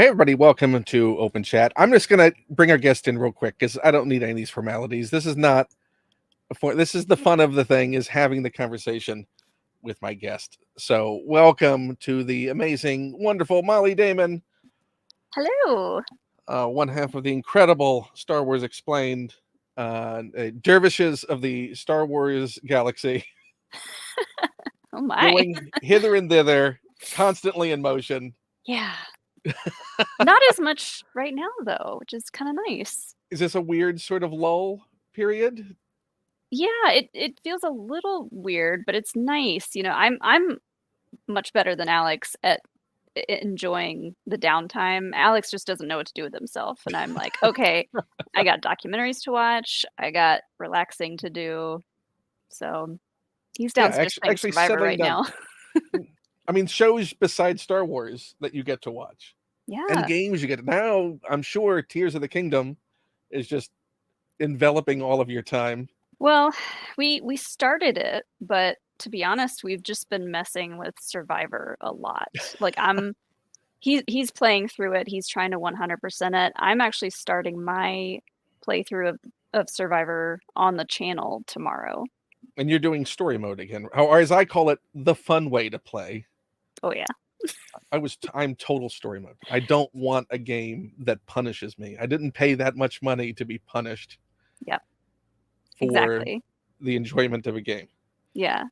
Hey, everybody, welcome to Open Chat. I'm just going to bring our guest in real quick because I don't need any of these formalities. This is not, this is the fun of the thing, is having the conversation with my guest. So welcome to the amazing, wonderful Mollie Damon. Hello. One half of the incredible Star Wars Explained, dervishes of the Star Wars galaxy. Oh my. Going hither and thither, constantly in motion. Yeah. Not as much right now though, which is kind of nice. Is this a weird sort of lull period? Yeah, it feels a little weird, but it's nice. I'm much better than Alex at enjoying the downtime. Alex just doesn't know what to do with himself, and I'm like, okay, I got documentaries to watch, I got relaxing to do. So he's downstairs playing Survivor right now. I mean, shows besides Star Wars that you get to watch. Yeah. And games you get. Now, I'm sure Tears of the Kingdom is just enveloping all of your time. Well, we started it, but to be honest, we've just been messing with Survivor a lot. Like he's playing through it. He's trying to 100% it. I'm actually starting my playthrough of Survivor on the channel tomorrow. And you're doing story mode again, or as I call it, the fun way to play. Oh yeah. I'm total story mode. I don't want a game that punishes me. I didn't pay that much money to be punished. Yeah. For exactly. The enjoyment of a game. Yeah.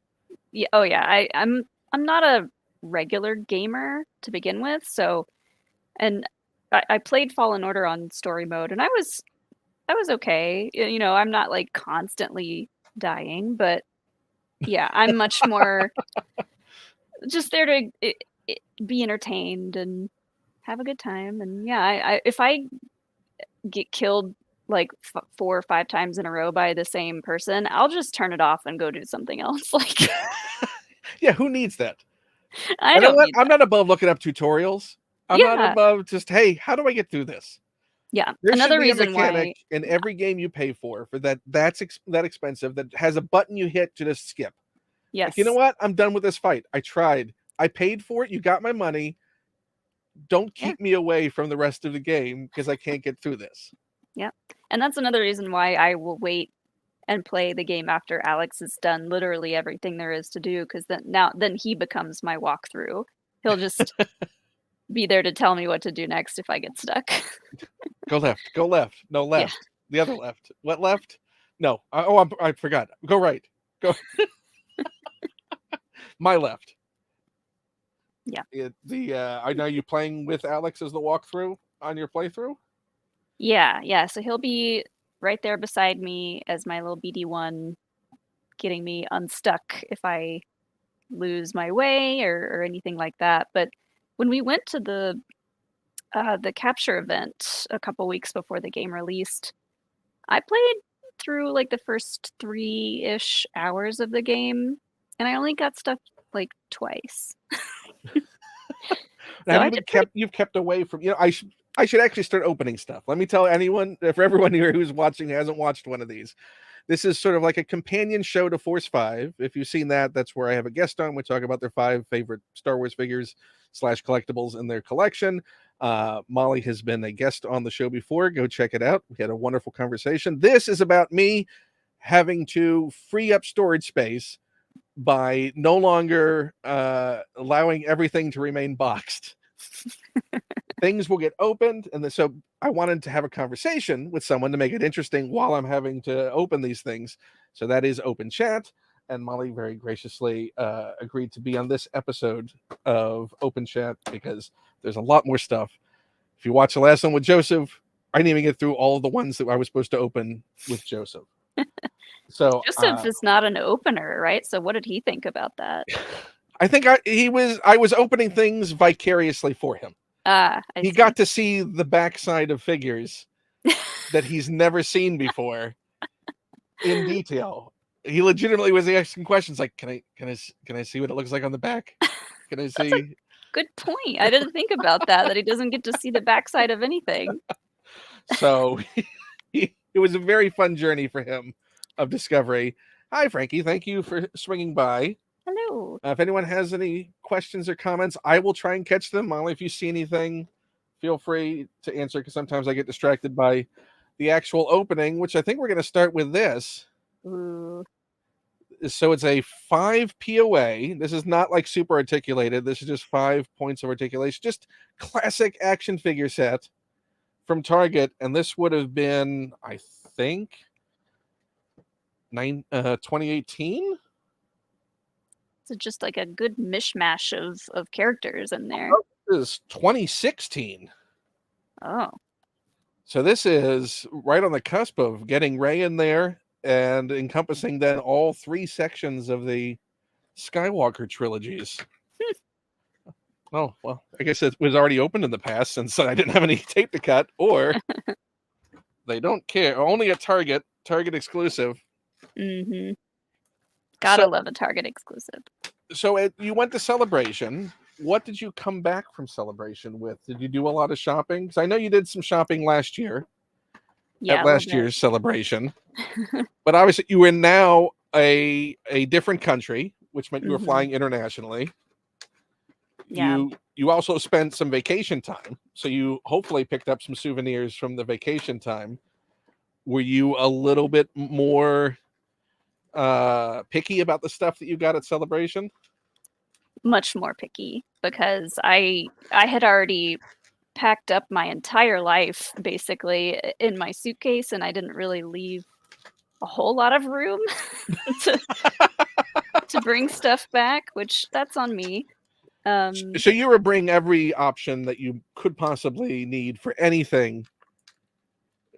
Yeah. Oh yeah. I'm not a regular gamer to begin with, so and I played Fallen Order on story mode, and I was okay. I'm not like constantly dying, but yeah, I'm much more just there to be entertained and have a good time. And yeah, if I get killed like 4 or 5 times in a row by the same person, I'll just turn it off and go do something else. Like, yeah, who needs that? I don't need I'm not above looking up tutorials. I'm not above just, hey, how do I get through this? Yeah, there another should be reason a mechanic why in every game you pay for that's that expensive, that has a button you hit to just skip. Yes. Like, you know what? I'm done with this fight. I tried. I paid for it. You got my money. Don't keep me away from the rest of the game because I can't get through this. Yeah. And that's another reason why I will wait and play the game after Alex has done literally everything there is to do, because then he becomes my walkthrough. He'll just be there to tell me what to do next if I get stuck. Go left. Go left. No, left. Yeah. The other left. What left? No. I forgot. Go right. Go. My left. Yeah. I know you playing with Alex as the walkthrough on your playthrough? Yeah. So he'll be right there beside me as my little BD1, getting me unstuck if I lose my way or anything like that. But when we went to the capture event a couple weeks before the game released, I played through like the first 3-ish hours of the game, and I only got stuck like twice. So you've kept away from, I should actually start opening stuff. Let me tell for everyone here who's watching who hasn't watched one of these. This is sort of like a companion show to Force 5. If you've seen that, that's where I have a guest on. We talk about their 5 favorite Star Wars figures / collectibles in their collection. Mollie has been a guest on the show before. Go check it out. We had a wonderful conversation. This is about me having to free up storage space by no longer allowing everything to remain boxed. Things will get opened, and so I wanted to have a conversation with someone to make it interesting while I'm having to open these things. So that is Open Chat, and Mollie very graciously agreed to be on this episode of Open Chat because there's a lot more stuff. If you watch the last one with Joseph, I didn't even get through all of the ones that I was supposed to open with Joseph. So Joseph is not an opener, right? So what did he think about that? I think I was opening things vicariously for him. He got to see the backside of figures that he's never seen before in detail. He legitimately was asking questions like, "Can I see what it looks like on the back? Can I see?" Good point. I didn't think about that he doesn't get to see the backside of anything. So it was a very fun journey for him of discovery. Hi, Frankie. Thank you for swinging by. Hello. If anyone has any questions or comments, I will try and catch them. Mollie, if you see anything, feel free to answer because sometimes I get distracted by the actual opening, which I think we're going to start with this. Ooh. So it's a 5 POA. This is not like super articulated. This is just 5 points of articulation. Just classic action figure set from Target. And this would have been, I think, 2018. So just like a good mishmash of characters in there. Oh, this is 2016. Oh. So this is right on the cusp of getting Rey in there and encompassing then all 3 sections of the Skywalker trilogies. Oh, well, I guess it was already opened in the past since I didn't have any tape to cut, or they don't care. Only a Target exclusive. Mm-hmm. Gotta love a Target exclusive. So you went to Celebration. What did you come back from Celebration with? Did you do a lot of shopping? Because I know you did some shopping last year. Yeah, at last year's Celebration. But obviously you were now a different country, which meant you were flying internationally. Yeah. You also spent some vacation time. So you hopefully picked up some souvenirs from the vacation time. Were you a little bit more picky about the stuff that you got at Celebration? Much more picky, because I had already packed up my entire life basically in my suitcase, and I didn't really leave a whole lot of room to bring stuff back, which that's on me. So you were bringing every option that you could possibly need for anything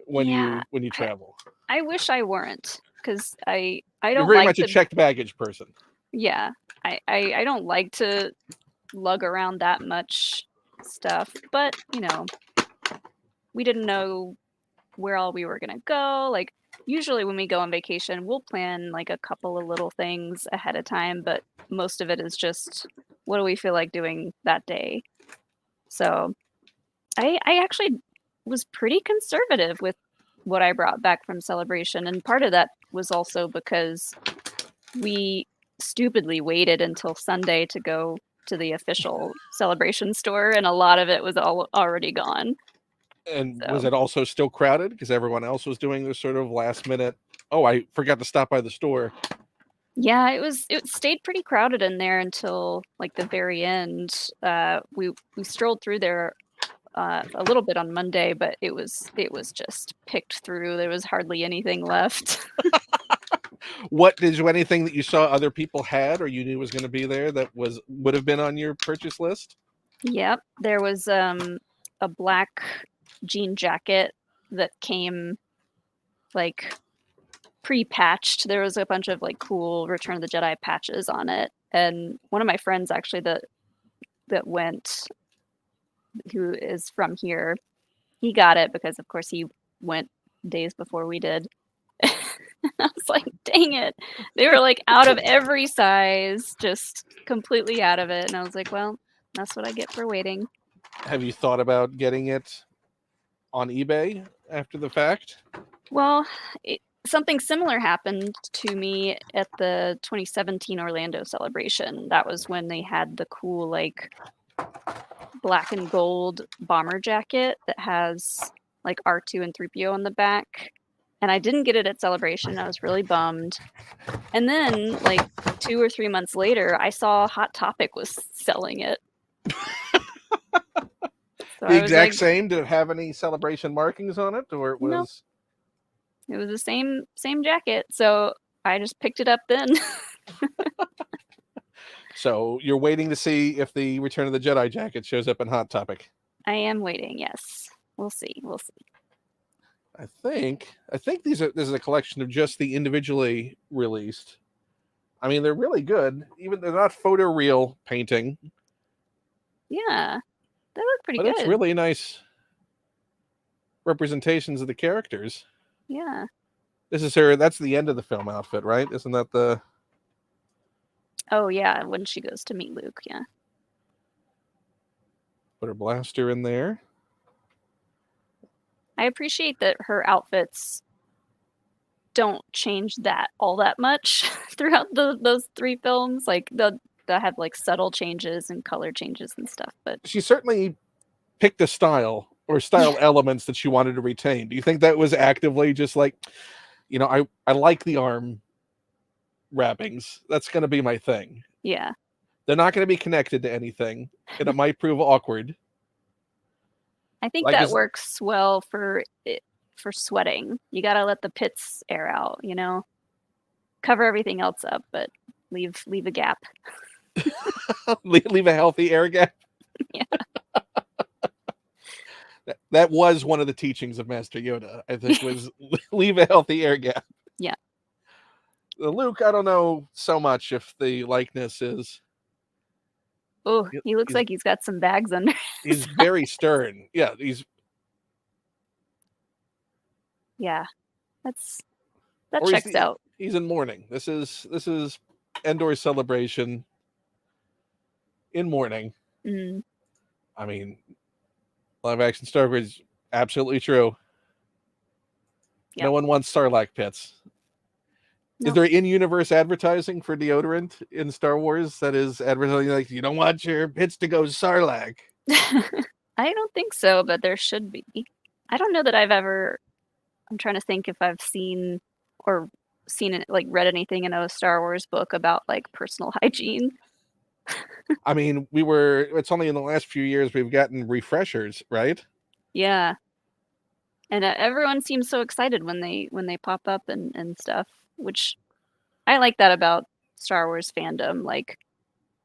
when you travel. I wish I weren't, because I You're don't very like much a checked baggage person. Yeah, I don't like to lug around that much stuff, but we didn't know where all we were gonna go. Like, usually when we go on vacation, we'll plan like a couple of little things ahead of time, but most of it is just what do we feel like doing that day. So I actually was pretty conservative with what I brought back from Celebration, and part of that was also because we stupidly waited until Sunday to go to the official Celebration store, and a lot of it was already gone. And was it also still crowded because everyone else was doing this sort of last minute, oh, I forgot to stop by the store? Yeah, it stayed pretty crowded in there until like the very end. We strolled through there a little bit on Monday, but it was just picked through. There was hardly anything left. Anything that you saw other people had or you knew was going to be there that would have been on your purchase list? Yep, there was a black jean jacket that came like pre-patched. There was a bunch of like cool Return of the Jedi patches on it, and one of my friends actually that went, who is from here, he got it because of course he went days before we did. I was like, dang it. They were like out of every size, just completely out of it. And I was like, well, that's what I get for waiting. Have you thought about getting it on eBay after the fact? Well, something similar happened to me at the 2017 Orlando Celebration. That was when they had the cool like black and gold bomber jacket that has like R2 and 3PO on the back. And I didn't get it at Celebration. I was really bummed. And then, like 2 or 3 months later, I saw Hot Topic was selling it. So the exact same? Did it have any Celebration markings on it, or it was? No. It was the same jacket. So I just picked it up then. So you're waiting to see if the Return of the Jedi jacket shows up in Hot Topic. I am waiting. Yes, we'll see. We'll see. I think this is a collection of just the individually released. I mean, they're really good. Even they're not photoreal painting. Yeah, they look pretty good. But it's really nice representations of the characters. Yeah. This is her. That's the end of the film outfit, right? Isn't that the? Oh yeah, when she goes to meet Luke. Yeah. Put her blaster in there. I appreciate that her outfits don't change all that much throughout those 3 films. Like they'll have like subtle changes and color changes and stuff. But she certainly picked a style or style elements that she wanted to retain. Do you think that was actively just like, I like the arm wrappings. That's going to be my thing. Yeah. They're not going to be connected to anything, and it might prove awkward. I think Like, that works well for sweating. You got to let the pits air out, cover everything else up, but leave a gap. leave a healthy air gap. Yeah. That was one of the teachings of Master Yoda, I think, was leave a healthy air gap. Yeah. Luke, I don't know so much if the likeness is. Oh, he looks like he's got some bags under. He's very stern. Yeah, Yeah, that checks out. He's in mourning. This is Endor's celebration in mourning. Mm. I mean, live action Star Wars is absolutely true. Yep. No one wants Sarlacc pits. No. Is there in-universe advertising for deodorant in Star Wars that is advertising like, you don't want your pits to go Sarlacc? I don't think so, but there should be. I don't know that I'm trying to think if I've seen it, like read anything in a Star Wars book about like personal hygiene. I mean, it's only in the last few years we've gotten refreshers, right? Yeah. And everyone seems so excited when they pop up and stuff, which I like that about Star Wars fandom, like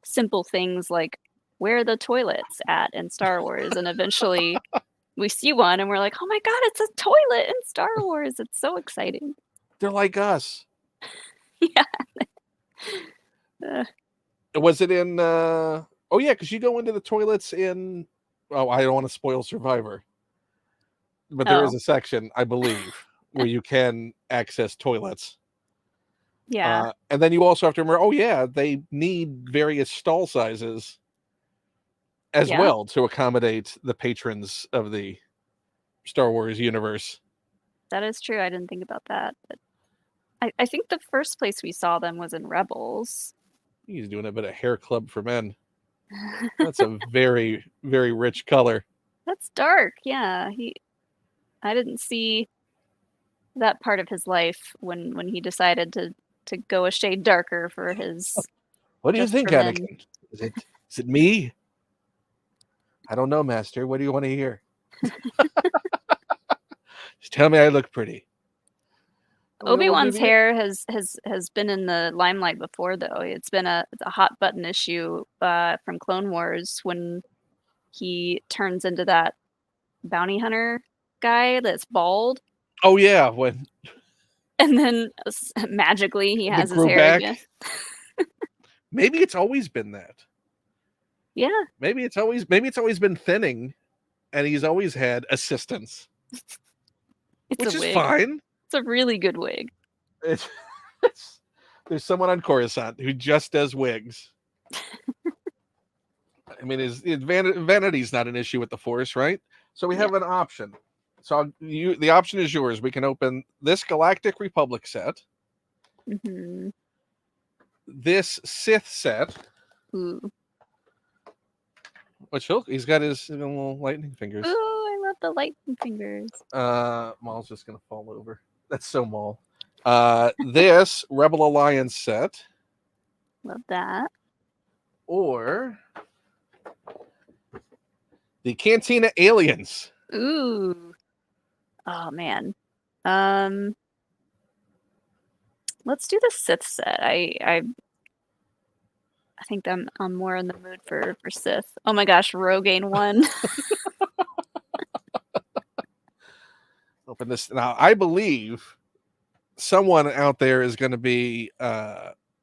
simple things like where are the toilets at in Star Wars, and eventually we see one and we're like, oh my god, it's a toilet in Star Wars. It's so exciting. They're like us. Yeah. Was it in oh yeah, because you go into the toilets in I don't want to spoil Survivor. But there is a section, I believe, where you can access toilets. Yeah. And then you also have to remember, they need various stall sizes as well to accommodate the patrons of the Star Wars universe. That is true. I didn't think about that. But I think the first place we saw them was in Rebels. He's doing a bit of hair club for men. That's a very, very rich color. That's dark. Yeah. I didn't see that part of his life when he decided to go a shade darker for his. What do you think, Anakin? Is it me? I don't know, Master. What do you want to hear? Just tell me I look pretty. Obi-Wan's hair has been in the limelight before, though. It's been a hot button issue from Clone Wars when he turns into that bounty hunter guy that's bald. Oh yeah, and then magically he has his hair again. Maybe it's always been that. Yeah. Maybe it's always been thinning, and he's always had assistance. Which is fine. It's a really good wig. There's someone on Coruscant who just does wigs. I mean, vanity's not an issue with the Force, right? So we have an option. So the option is yours. We can open this Galactic Republic set. Mm-hmm. This Sith set. Ooh. Which he's got his little lightning fingers. Oh, I love the lightning fingers. Maul's just gonna fall over. That's so Maul. This Rebel Alliance set. Love that. Or the Cantina Aliens. Ooh. Oh man. Let's do the Sith set. I think I'm more in the mood for Sith. Oh my gosh, Rogaine 1. Open this now. I believe someone out there is going to be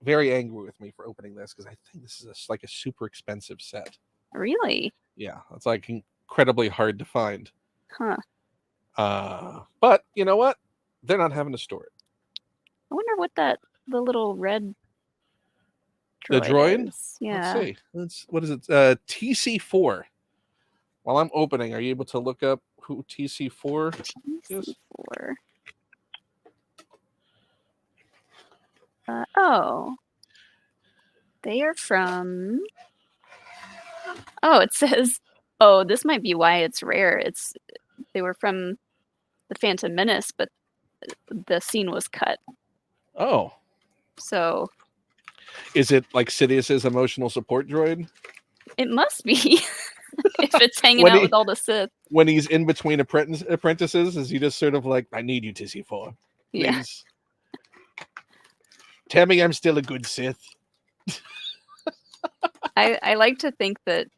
very angry with me for opening this because I think this is like a super expensive set. Really? Yeah, it's like incredibly hard to find. Huh. But you know what? They're not having to store it. I wonder what the little red droid the droid is. Yeah. Let's see. What is it? TC4. While I'm opening, are you able to look up who TC4 is? TC4. Oh. They are from... Oh, it says Oh, this might be why it's rare. They were from the Phantom Menace, but the scene was cut. Oh. So is it like Sidious's emotional support droid? it must be if it's hanging When out he- with all the Sith. When he's in between apprentices, is he just sort of like, I need you, TC4, Yeah. please? Tell me I'm still a good Sith. I like to think that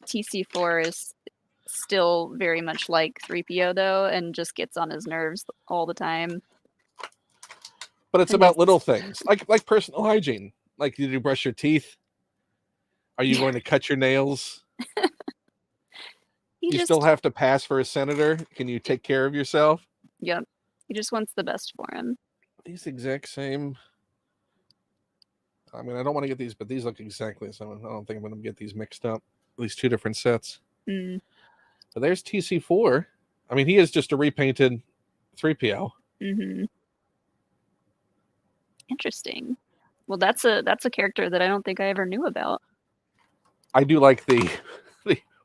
TC4 is still very much like 3PO though, and just gets on his nerves all the time. But it's And about is- little things, like personal hygiene. Like, did you brush your teeth? Are you going to cut your nails? He You just, still have to pass for a senator. Can you take care of yourself? yep. He just wants the best for him. These exact same. I mean, I don't want to get these, but these look exactly the same. I don't think I'm going to get these mixed up. At least two different sets. Mm. But there's TC4. I mean, he is just a repainted 3PO. Mm-hmm. Interesting. Well, that's a character that I don't think I ever knew about. I do like the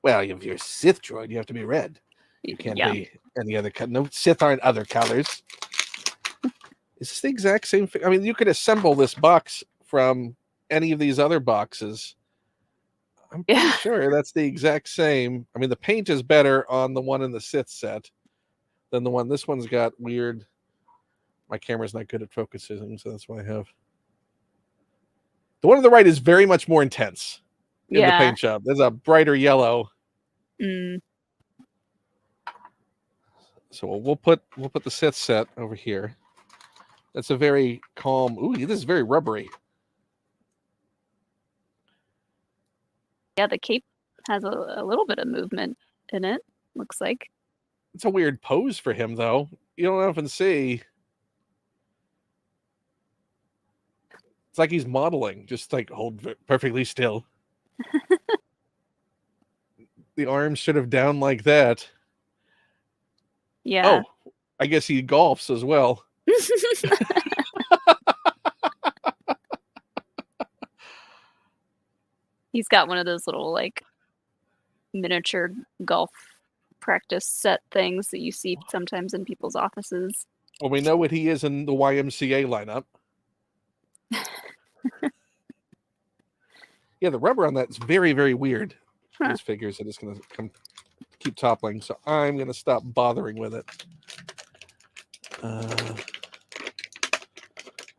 well, if you're Sith droid, you have to be red. You can't Yeah. be any other color. No, Sith aren't other colors. Is this the exact same thing? I mean, you could assemble this box from any of these other boxes. I'm pretty sure that's the exact same. I mean, the paint is better on the one in the Sith set than the one. This one's got weird. My camera's not good at focusing, so that's why I have. The one on the right is very much more intense in the paint job. There's a brighter yellow. Mm. So we'll put the Sith set over here. That's a very calm. Ooh, this is very rubbery. Yeah, the cape has a little bit of movement in it, looks like. It's a weird pose for him, though. You don't often see. It's like he's modeling, just like hold perfectly still. The arms should have down like that. Yeah. Oh, I guess he golfs as well. He's got one of those little like miniature golf practice set things that you see sometimes in people's offices. Well, we know what he is in the YMCA lineup. Yeah, the rubber on that is very, very weird. Huh. These figures are just going to keep toppling, so I'm going to stop bothering with it.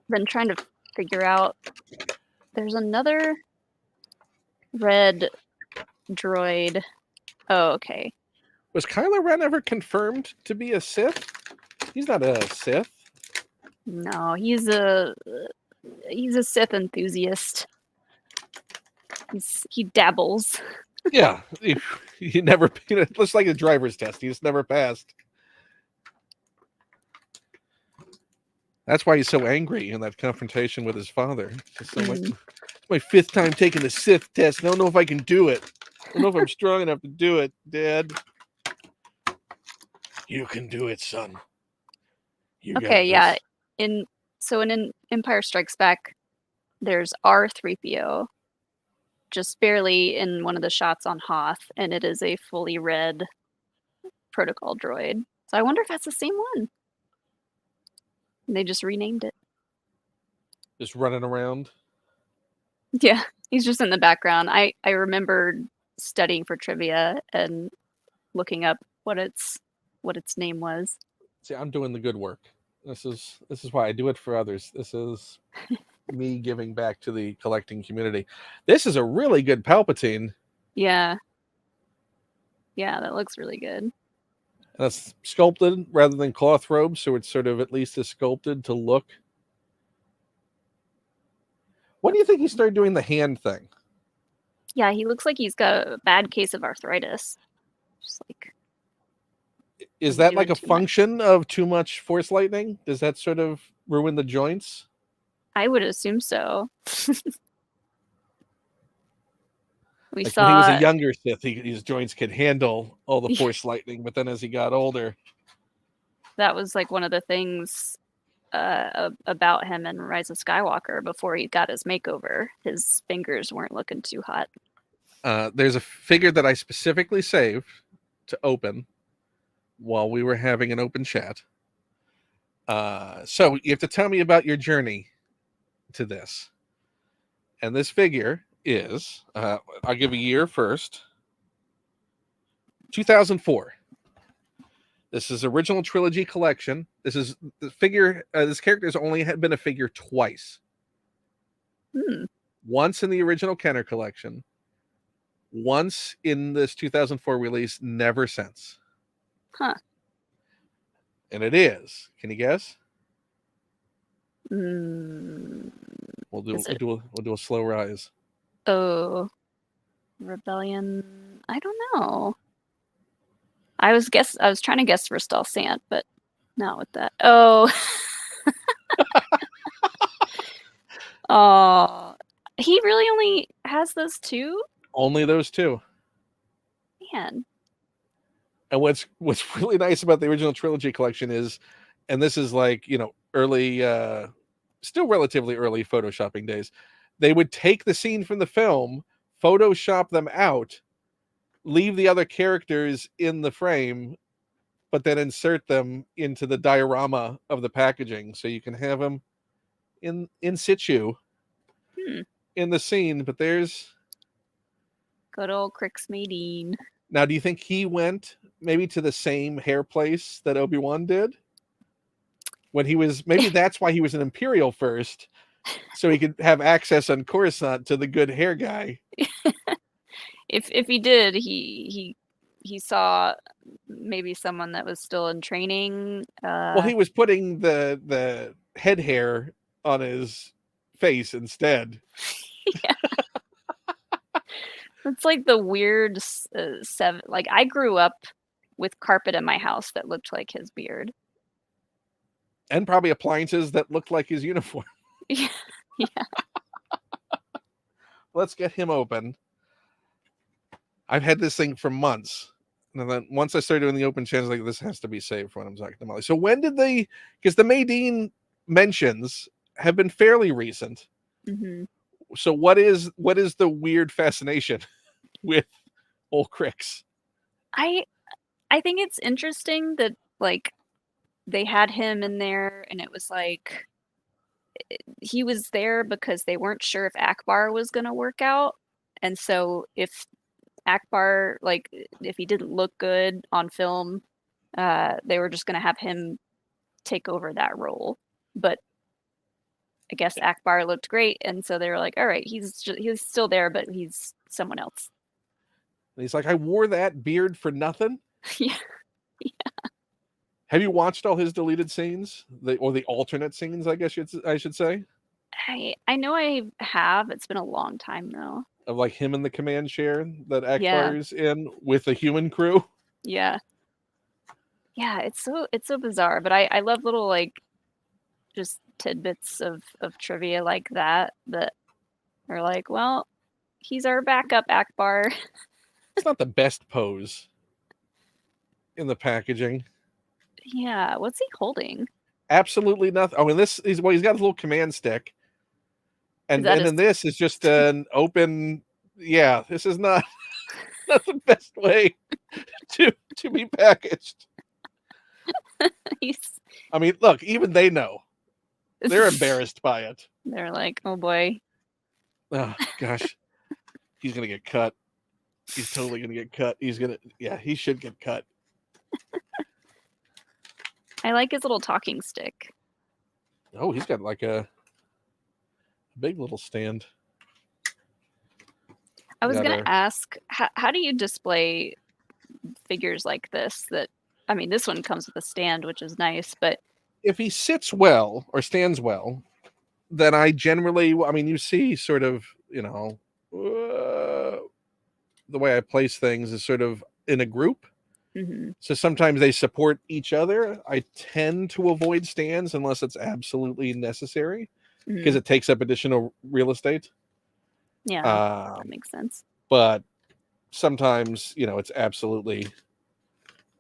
Been trying to figure out. There's another red droid. Oh, okay. Was Kylo Ren ever confirmed to be a Sith? He's not a Sith. No, he's a Sith enthusiast. He dabbles. Yeah, he never. Looks like a driver's test. He just never passed. That's why he's so angry in that confrontation with his father. Just so like, it's my 5th time taking the Sith test. I don't know if I can do it. I don't know if I'm strong enough to do it, Dad. You can do it, son. Okay, yeah. In Empire Strikes Back, there's R3PO, just barely in one of the shots on Hoth, and it is a fully red protocol droid. So I wonder if that's the same one. And they just renamed it. Just running around. Yeah, he's just in the background. I remember studying for trivia and looking up what its name was. See, I'm doing the good work. This is why I do it for others. This is me giving back to the collecting community. This is a really good Palpatine. Yeah. Yeah, that looks really good. And it's sculpted rather than cloth robes, so it's sort of at least is sculpted to look. When do you think he started doing the hand thing? Yeah, he looks like he's got a bad case of arthritis. Just like, is that like a function of too much force lightning? Does that sort of ruin the joints? I would assume so. When he was a younger Sith, his joints could handle all the force lightning, but then as he got older, that was like one of the things about him in Rise of Skywalker before he got his makeover. His fingers weren't looking too hot. There's a figure that I specifically saved to open while we were having an open chat. So you have to tell me about your journey to this. And this figure is, I'll give a year first, 2004. This is original trilogy collection. This is the figure. This character has only been a figure twice. Once in the original Kenner collection, once in this 2004 release, never since. Huh. And it is. Can you guess? We'll do a slow rise. Oh, Rebellion. I don't know. I was trying to guess Ristal Sant, but not with that. Oh. Oh, he really only has those two? Only those two. Man. And what's really nice about the original trilogy collection is, and this is like, early, still relatively early photoshopping days, they would take the scene from the film, Photoshop them out, leave the other characters in the frame, but then insert them into the diorama of the packaging, so you can have them in situ in the scene. But there's good old Crick's Maideen. Now, do you think he went maybe to the same hair place that Obi-Wan did? When he was, maybe that's why he was an Imperial first, so he could have access on Coruscant to the good hair guy. If he did, he saw maybe someone that was still in training. Well, he was putting the head hair on his face instead. Yeah. It's like the weird seven. Like, I grew up with carpet in my house that looked like his beard. And probably appliances that looked like his uniform. Yeah. Let's get him open. I've had this thing for months. And then once I started doing the open channels, like, this has to be saved for when I'm talking to Molly. So when did they, because the Maideen mentions have been fairly recent. Mm-hmm. So what is the weird fascination with old Cricks? I think it's interesting that, like, they had him in there, and it was like he was there because they weren't sure if Akbar was going to work out. And so if Akbar, like, if he didn't look good on film, they were just going to have him take over that role. But I guess Akbar looked great, and so they were like, all right, he's still there, but he's someone else. And he's like, I wore that beard for nothing. Yeah. Have you watched all his deleted scenes, or the alternate scenes? I guess I should say. I know I have. It's been a long time though. Of like him in the command chair that Akbar's in with a human crew. Yeah. Yeah, it's so bizarre, but I love little, like, just tidbits of trivia like that are like, well, he's our backup Akbar. It's not the best pose in the packaging. Yeah, what's he holding? Absolutely nothing. Oh, and he's got a little command stick. And then this is just an open. Yeah, this is not the best way to be packaged. I mean, look, even they know. They're embarrassed by it. They're like, oh boy. Oh gosh. He's gonna get cut. He's totally gonna get cut. He should get cut. I like his little talking stick. Oh, he's got like a big little stand. I was going to ask, how do you display figures like this? I mean, this one comes with a stand, which is nice, but if he sits well or stands well, then I generally, you see sort of, the way I place things is sort of in a group. Mm-hmm. So sometimes they support each other. I tend to avoid stands unless it's absolutely necessary, because it takes up additional real estate. Yeah, that makes sense. But sometimes, it's absolutely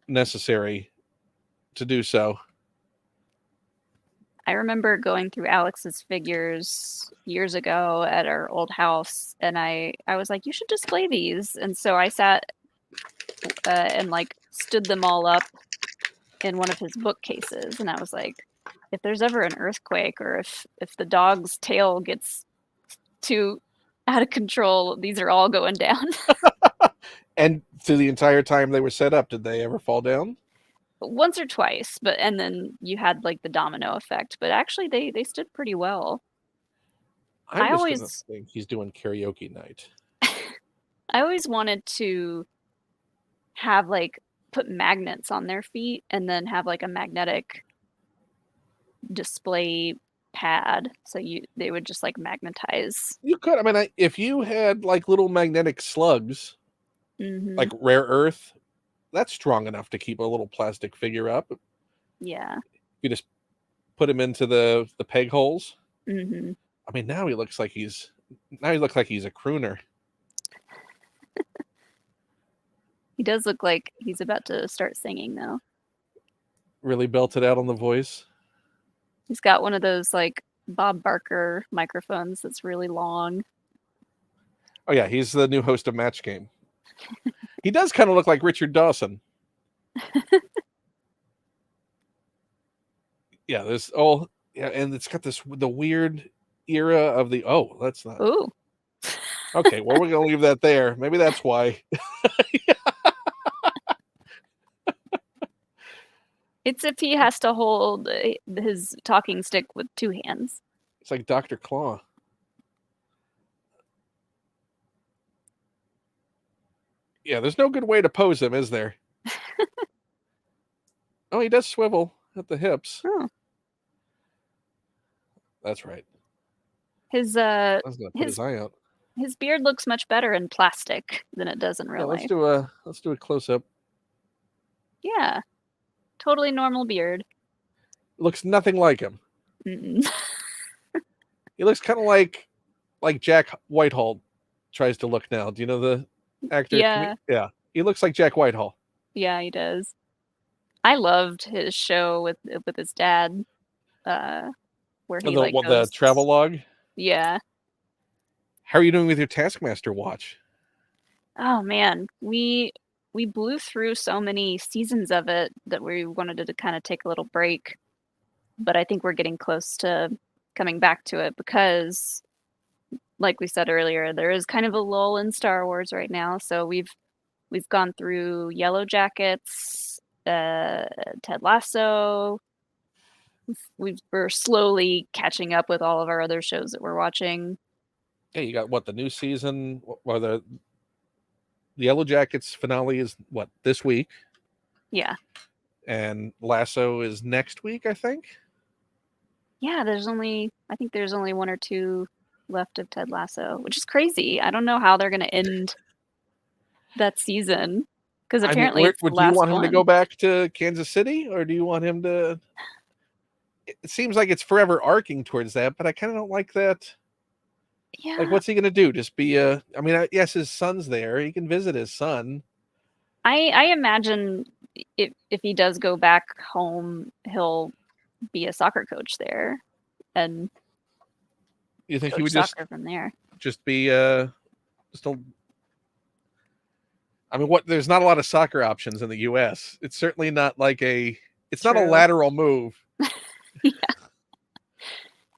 necessary to do so. I remember going through Alex's figures years ago at our old house, and I was like, you should display these. And so I sat and like stood them all up in one of his bookcases, and I was like, if there's ever an earthquake, or if the dog's tail gets too out of control, these are all going down. And through the entire time they were set up, did they ever fall down? Once or twice, and then you had like the domino effect. But actually, they stood pretty well. I'm just gonna think he's doing karaoke night. I always wanted to have like put magnets on their feet and then have like a magnetic display pad, so they would just like magnetize. You could. I mean, if you had like little magnetic slugs, like rare earth, that's strong enough to keep a little plastic figure up. Yeah. You just put him into the peg holes. Mm-hmm. I mean, now he looks like he's a crooner. He does look like he's about to start singing, though. Really belted out on the voice. He's got one of those like Bob Barker microphones that's really long. Oh yeah, he's the new host of Match Game. He does kind of look like Richard Dawson. Yeah, and it's got the weird era of the that's not. Ooh. Okay, well, we're gonna leave that there. Maybe that's why. It's if he has to hold his talking stick with two hands. It's like Dr. Claw. Yeah, there's no good way to pose him, is there? Oh, he does swivel at the hips. Oh. That's right. I was gonna put his eye out. His beard looks much better in plastic than it does in real life. Let's do a close up. Yeah. Totally normal beard. Looks nothing like him. He looks kind of like Jack Whitehall tries to look now. Do you know the actor? Yeah. Yeah. He looks like Jack Whitehall. Yeah, he does. I loved his show with his dad, where he goes... the travel log. Yeah. How are you doing with your Taskmaster watch? Oh man, we blew through so many seasons of it that we wanted to kind of take a little break, but I think we're getting close to coming back to it because, like we said earlier, there is kind of a lull in Star Wars right now. So we've gone through Yellow Jackets, Ted Lasso. We're slowly catching up with all of our other shows that we're watching. Yeah, you got the new season, or the Yellow Jackets finale is this week? Yeah. And Lasso is next week, I think. Yeah, I think there's only one or two left of Ted Lasso, which is crazy. I don't know how they're going to end that season, because apparently it's the last one. Do you want him to go back to Kansas City, or do you want him to... It seems like it's forever arcing towards that, but I kind of don't like that. Yeah. Like, what's he going to do? Just be I mean, yes, his son's there. He can visit his son. I imagine if he does go back home, he'll be a soccer coach there, and you think he would just from there? Just be I mean, there's not a lot of soccer options in the U.S. It's certainly not like it's not a lateral move. Yeah.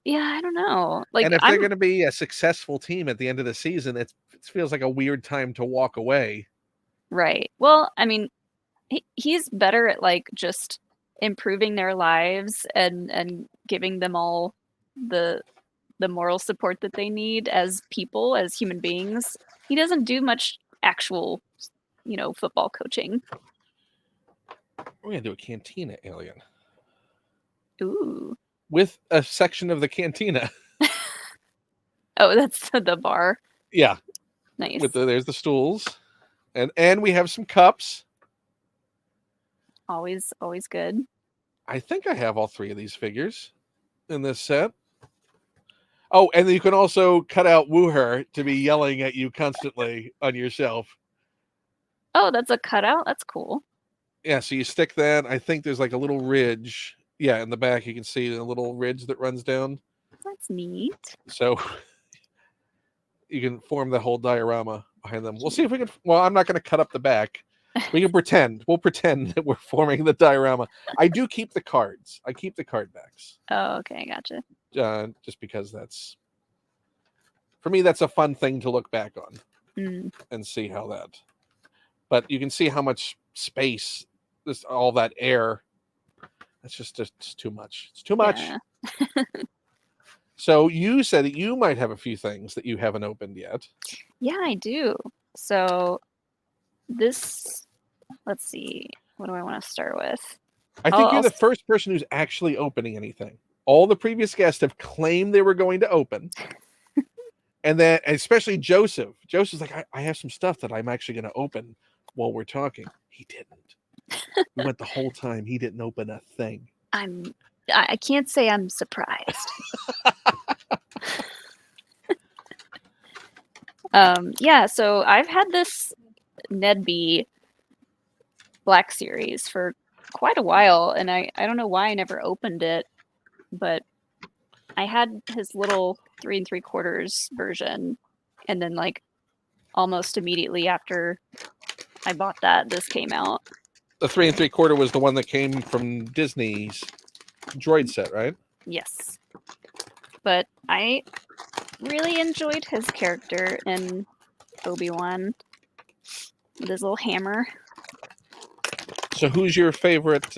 Yeah, I don't know. And if they're going to be a successful team at the end of the season, it feels like a weird time to walk away. Right. Well, I mean, he's better at like just improving their lives and giving them all the moral support that they need as people, as human beings. He doesn't do much actual, football coaching. We're going to do a Cantina Alien. Ooh. With a section of the cantina. Oh, that's the bar. Yeah. Nice. There's the stools. And we have some cups. Always good. I think I have all three of these figures in this set. Oh, and you can also cut out Wooher to be yelling at you constantly on your shelf. Oh, that's a cutout? That's cool. Yeah, so you stick that. I think there's like a little ridge. Yeah, in the back you can see the little ridge that runs down. That's neat. So you can form the whole diorama behind them. We'll see if we can. Well, I'm not going to cut up the back. We can pretend. We'll pretend that we're forming the diorama. I do keep the cards. I keep the card backs. Oh, okay, gotcha. Just because that's, for me, that's a fun thing to look back on and see how that. But you can see how much space, this all that air. That's just too much. It's too much. Yeah. So you said that you might have a few things that you haven't opened yet. Yeah, I do. So this, let's see, what do I want to start with? I think you're the first person who's actually opening anything. All the previous guests have claimed they were going to open. And then, especially Joseph. Joseph's like, I have some stuff that I'm actually going to open while we're talking. He didn't. We went the whole time. He didn't open a thing. I can't say I'm surprised. Yeah, so I've had this Ned B Black series for quite a while, and I don't know why I never opened it, but I had his little 3 3/4 version, and then like almost immediately after I bought that, this came out. The 3 3/4 was the one that came from Disney's droid set, right? Yes. But I really enjoyed his character in Obi-Wan with his little hammer. So who's your favorite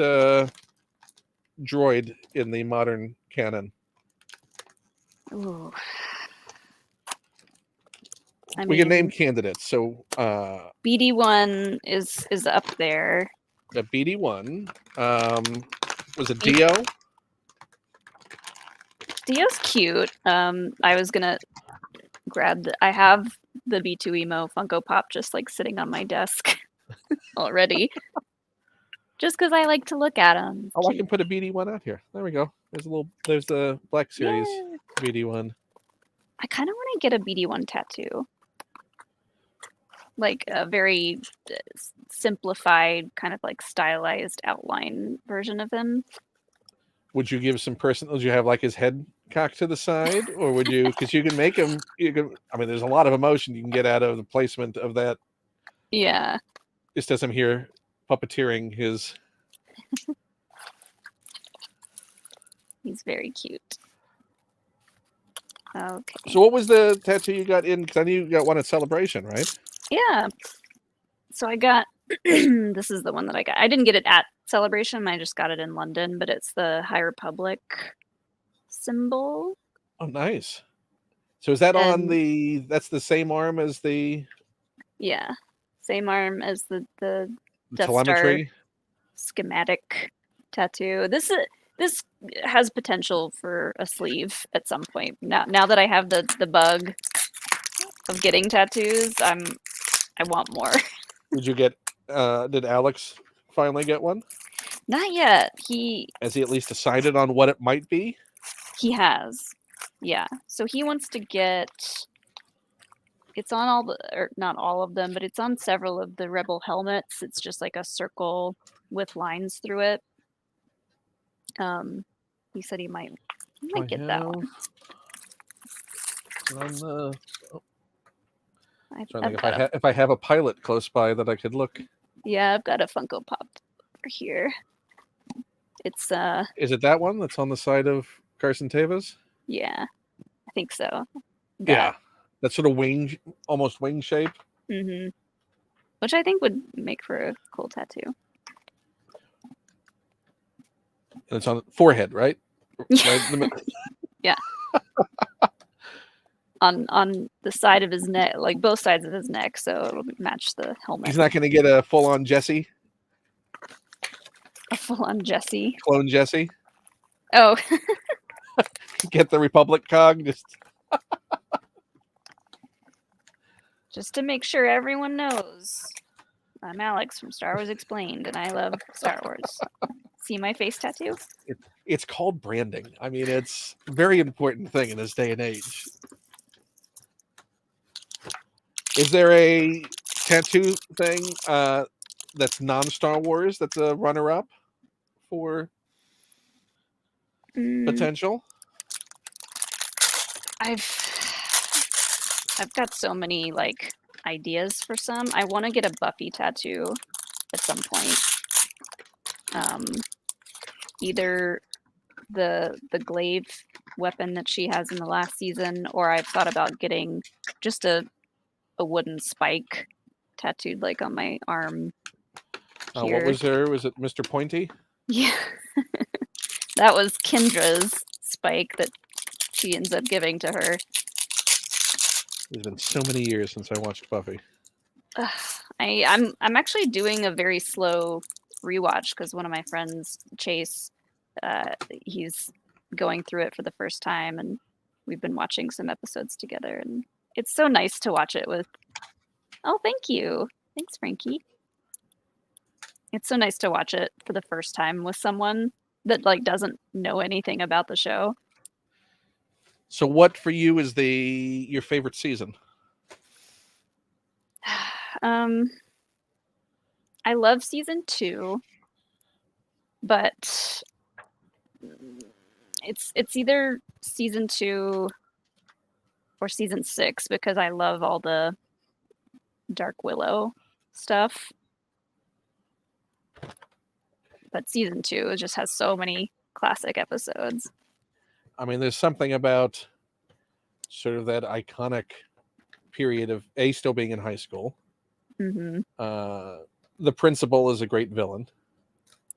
droid in the modern canon? Ooh. We can name candidates. So BD1 is up there. The BD1 was it Dio? Dio's cute. I was gonna grab I have the B2 Emo Funko Pop just like sitting on my desk already. Just because I like to look at them. Oh, I can put a BD1 out here. There we go. There's the Black Series BD1. I kind of want to get a BD1 tattoo. Like a very simplified, kind of like stylized outline version of him. Would you give some would you have like his head cocked to the side? Or would you, because you can make him, I mean, there's a lot of emotion you can get out of the placement of that. Yeah. Just as I'm here puppeteering his. He's very cute. Okay. So what was the tattoo you got in? Because I knew you got one at Celebration, right? Yeah. So I got, this is the one that I got. I didn't get it at Celebration. I just got it in London, but it's the High Republic symbol. Oh, nice. So is that on that's the same arm as the... Yeah. Same arm as the Death telemetry Star schematic tattoo. This has potential for a sleeve at some point. Now that I have the bug of getting tattoos, I want more. Did you get did Alex finally get one? Not yet. Has he at least decided on what it might be? He has. Yeah. So he wants to get, it's on all the, or not all of them, but it's on several of the Rebel helmets. It's just like a circle with lines through it. He said he might get that one. If I have a pilot close by that I could look. Yeah, I've got a Funko Pop over here. It's Is it that one that's on the side of Carson Tevez? Yeah, I think so. Yeah, that sort of wing, almost wing shape. Mm-hmm. Which I think would make for a cool tattoo. And it's on the forehead, right? Right in the middle. Yeah. On the side of his neck, like both sides of his neck, so it'll match the helmet. He's not going to get a full-on Jesse? A full-on Jesse? Clone Jesse? Oh. Get the Republic cog, just to make sure everyone knows. I'm Alex from Star Wars Explained, and I love Star Wars. See my face tattoo? It's called branding. I mean, it's a very important thing in this day and age. Is there a tattoo thing that's non-Star Wars that's a runner-up for potential? I've got so many like ideas for some. I want to get a Buffy tattoo at some point. Either the glaive weapon that she has in the last season, or I've thought about getting just a wooden spike tattooed like on my arm here. What was there? Was it Mr. Pointy? Yeah. That was Kendra's spike that she ends up giving to her. It's been so many years since I watched Buffy. I'm actually doing a very slow rewatch because one of my friends, Chase, he's going through it for the first time, and we've been watching some episodes together, and it's so nice to watch it with. Oh, thank you. Thanks, Frankie. It's so nice to watch it for the first time with someone that like doesn't know anything about the show. So what for you is your favorite season? I love season 2, but it's either season 2 or season 6 because I love all the Dark Willow stuff. But season 2 just has so many classic episodes. I mean, there's something about sort of that iconic period of still being in high school. Mm-hmm. The principal is a great villain.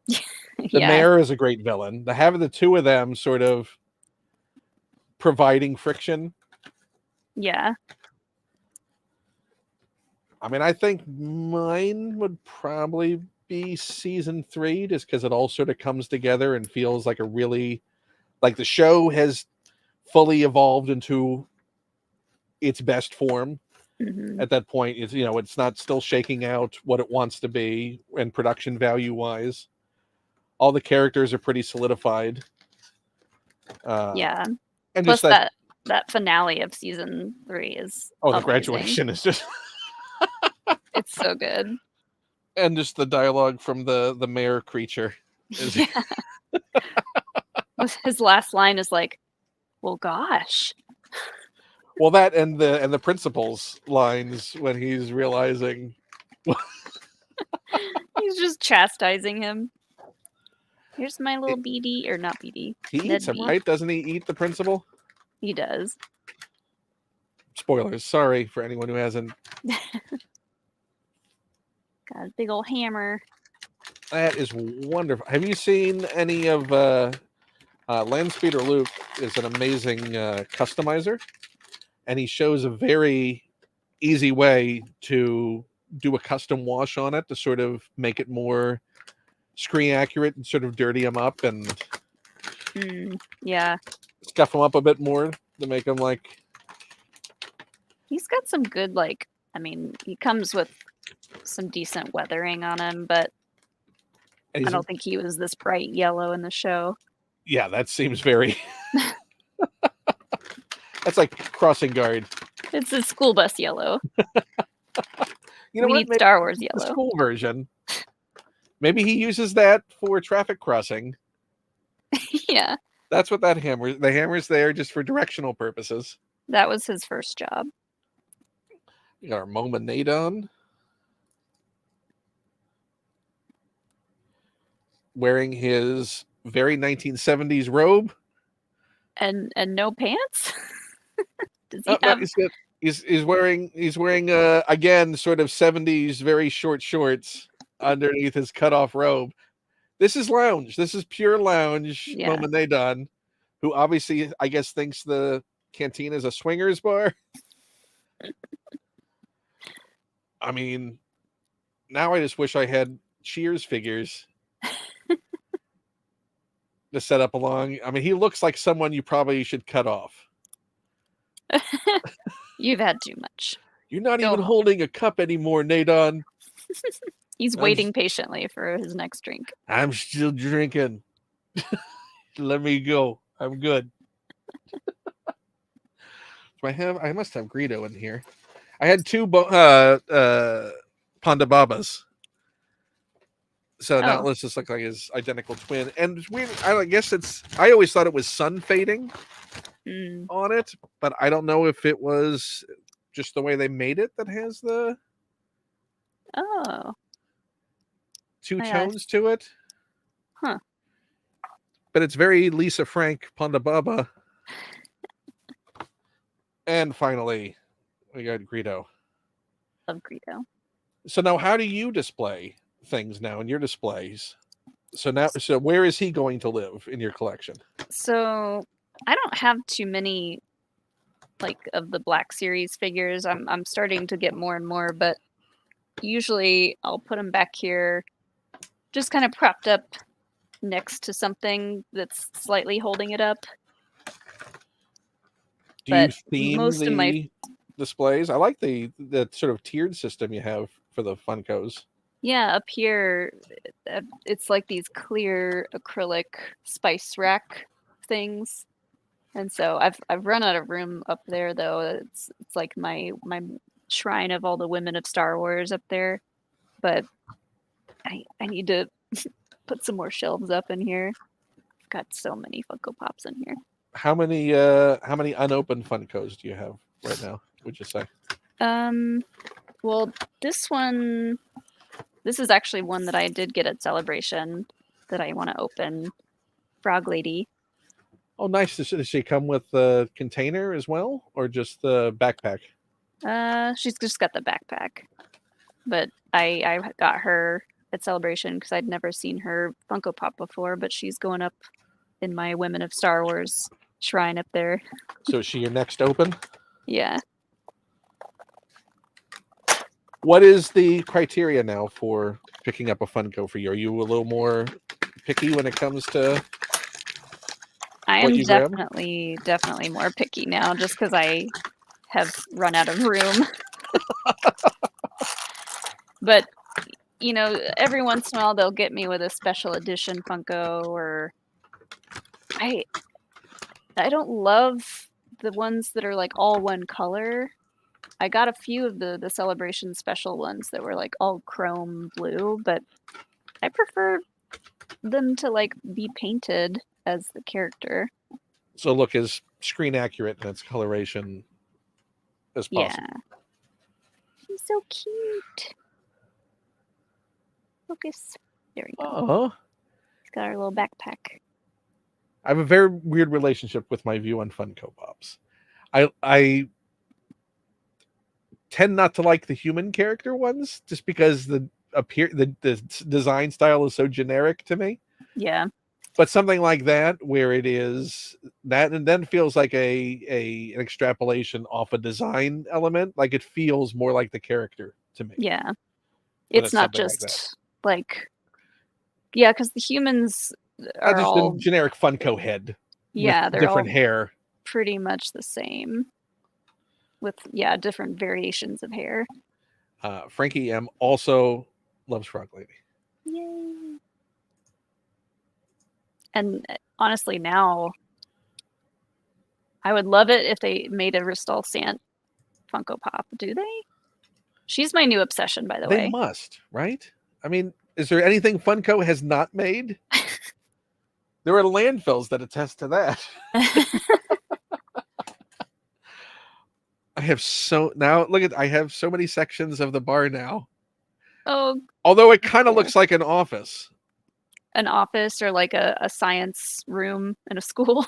The Yeah. mayor is a great villain. The having the two of them sort of providing friction. Yeah. I mean, I think mine would probably be season 3, just because it all sort of comes together and feels like a really, like the show has fully evolved into its best form. Mm-hmm. At that point, it's not still shaking out what it wants to be, and production value wise, all the characters are pretty solidified. Yeah, and plus just that finale of season 3 is the amazing. graduation is just it's so good. And just the dialogue from the mayor creature is... Yeah. His last line is like, well, gosh. Well, that and the principal's lines when he's realizing he's just chastising him. Here's my little BD, or not BD. He eats him, right? Doesn't he eat the principal? He does. Spoilers. Sorry for anyone who hasn't. Got a big old hammer. That is wonderful. Have you seen any of Landspeed or Luke is an amazing customizer, and he shows a very easy way to do a custom wash on it to sort of make it more screen accurate and sort of dirty them up and yeah, scuff them up a bit more to make them like. He's got some good, like, I mean, he comes with some decent weathering on him, but I don't think he was this bright yellow in the show. Yeah, that seems very. That's like crossing guard. It's a school bus yellow. You know we what? need Star Wars yellow. The school version. Maybe he uses that for traffic crossing. Yeah. That's what the hammer's there just for directional purposes. That was his first job. We got our Momanadon. Wearing his very 1970s robe. And no pants? Does he have... He's wearing again sort of 70s very short shorts underneath his cutoff robe. This is lounge. This is pure lounge. Yeah. Momanadon, who obviously I guess thinks the canteen is a swingers bar. I mean, now I just wish I had Cheers figures to set up along. I mean, he looks like someone you probably should cut off. You've had too much. You're not even holding a cup anymore, Nadon. He's waiting patiently for his next drink. I'm still drinking. Let me go. I'm good. So I must have Greedo in here. I had two Panda Babas. So now Oh. let's just look like his identical twin. And it's weird. I guess I always thought it was sun fading on it, but I don't know if it was just the way they made it that has the two tones to it. Huh. But it's very Lisa Frank Ponda Baba. And finally, we got Greedo. Love Greedo. So now how do you display things now in your displays? So where is he going to live in your collection? So I don't have too many like of the Black Series figures. I'm starting to get more and more, but usually I'll put them back here, just kind of propped up next to something that's slightly holding it up. Do you theme the displays? I like the sort of tiered system you have for the Funkos. Yeah, up here, it's like these clear acrylic spice rack things, and so I've run out of room up there though. It's like my shrine of all the women of Star Wars up there, but I need to put some more shelves up in here. I've got so many Funko Pops in here. How many unopened Funkos do you have right now, would you say? Well, this is actually one that I did get at Celebration that I want to open. Frog Lady. Oh, nice. Does she come with the container as well, or just the backpack? She's just got the backpack. But I got her at Celebration because I'd never seen her Funko Pop before, but she's going up in my Women of Star Wars shrine up there. So is she your next open? Yeah. What is the criteria now for picking up a Funko for you? Are you a little more picky when it comes to I am definitely more picky now just because I have run out of room. But, you know, every once in a while they'll get me with a special edition Funko, or I don't love the ones that are like all one color. I got a few of the Celebration special ones that were like all chrome blue, but I prefer them to like be painted as the character. So look as screen accurate in its coloration as possible. Yeah. She's so cute. Focus. There we go. Oh. She's got her little backpack. I have a very weird relationship with my view on Funko Pops. I tend not to like the human character ones just because the design style is so generic to me. Yeah. But something like that, where it is that, and then feels like an extrapolation off a design element, like it feels more like the character to me. Yeah, it's not just like yeah, because the humans are just all a generic Funko head. Yeah, with they're different all hair, pretty much the same, with different variations of hair. Frankie M also loves Frog Lady. Yay! And honestly, now I would love it if they made a Ristal Sant Funko Pop. Do they? She's my new obsession, by the way. They must, right? I mean, is there anything Funko has not made? There are landfills that attest to that. I have so many sections of the bar now. Oh, although it kind of looks like an office. An office or like a science room in a school.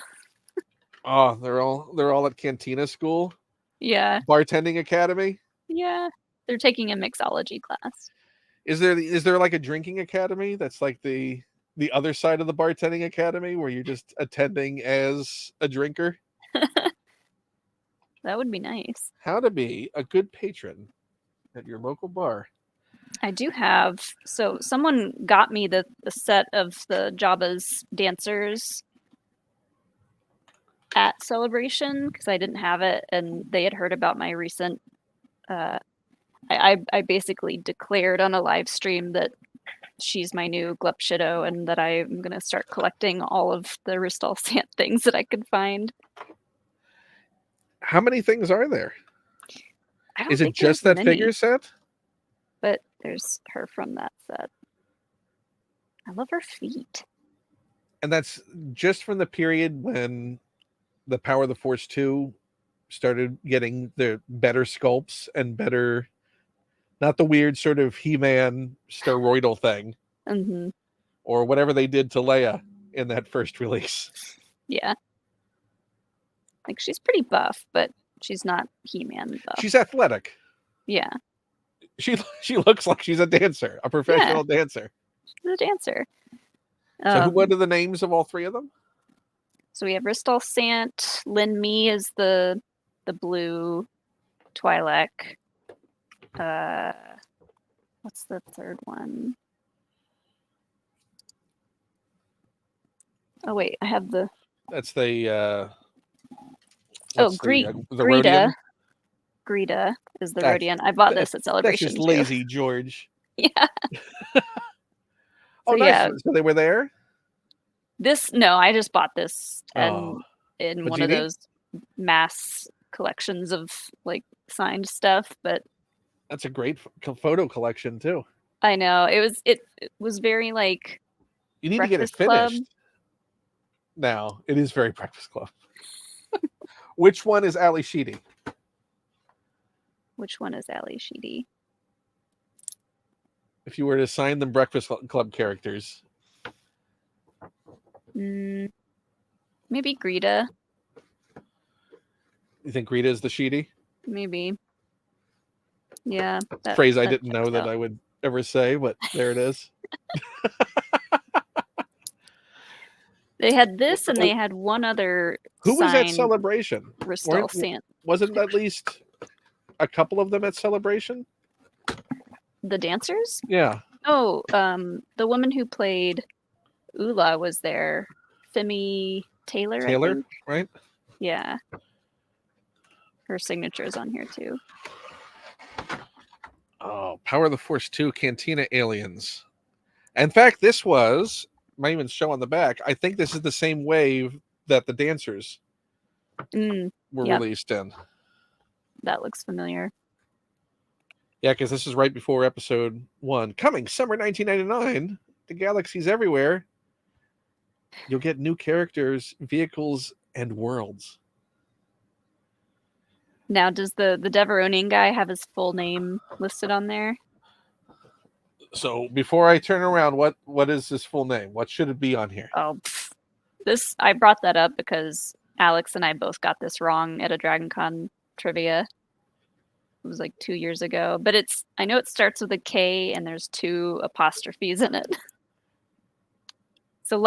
Oh, they're all at Cantina School. Yeah. Bartending Academy. Yeah, they're taking a mixology class. Is there like a drinking academy that's like the other side of the bartending academy where you're just attending as a drinker? That would be nice. How to be a good patron at your local bar. I do have, so someone got me the set of the Jabba's dancers at Celebration because I didn't have it, and they had heard about my recent I basically declared on a live stream that she's my new Glup-Shido and that I'm going to start collecting all of the Ristal Sant things that I could find. How many things are there? Is it just that figure set? But there's her from that set. I love her feet. And that's just from the period when the Power of the Force 2 started getting the better sculpts and better, not the weird sort of He-Man steroidal thing Mm-hmm. or whatever they did to Leia in that first release. Yeah. Like, she's pretty buff, but she's not He-Man buff. She's athletic. Yeah. She looks like she's a dancer, a professional dancer. She's a dancer. So what are the names of all three of them? So we have Ristal Sant. Lin Mi is the blue Twi'lek. What's the third one? Oh wait, I have the. That's the. Greta. Rhodian? Greta is the Rhodian. I bought this at Celebration. That's just lazy, George. Yeah. Oh, so, nice. Yeah. So they were there? No, I just bought this and in one of those mass collections of like signed stuff, but that's a great photo collection too. I know. It was very like you need to get it finished. Club. Now, it is very Breakfast Club. Which one is Ali Sheedy? Which one is Ali Sheedy? If you were to assign them Breakfast Club characters. Maybe Greta. You think Greta is the Sheedy? Maybe. Yeah. That phrase I didn't know that I would ever say, but there it is. They had this and they had one other. Who was at Celebration? Wasn't at least a couple of them at Celebration? The dancers? Yeah. Oh, the woman who played Ula was there. Femi Taylor, I think. Right? Yeah. Her signature is on here too. Oh, Power of the Force 2, Cantina Aliens. In fact, this was, might even show on the back, I think this is the same wave that the dancers were released in. That looks familiar. Yeah, because this is right before episode 1. Coming summer 1999 to Galaxies Everywhere. You'll get new characters, vehicles, and worlds. Now, does the Deveronian guy have his full name listed on there? So before I turn around, what is his full name? What should it be on here? Oh, I brought that up because Alex and I both got this wrong at a Dragon Con trivia. It was like 2 years ago, but I know it starts with a K and there's 2 apostrophes in it. So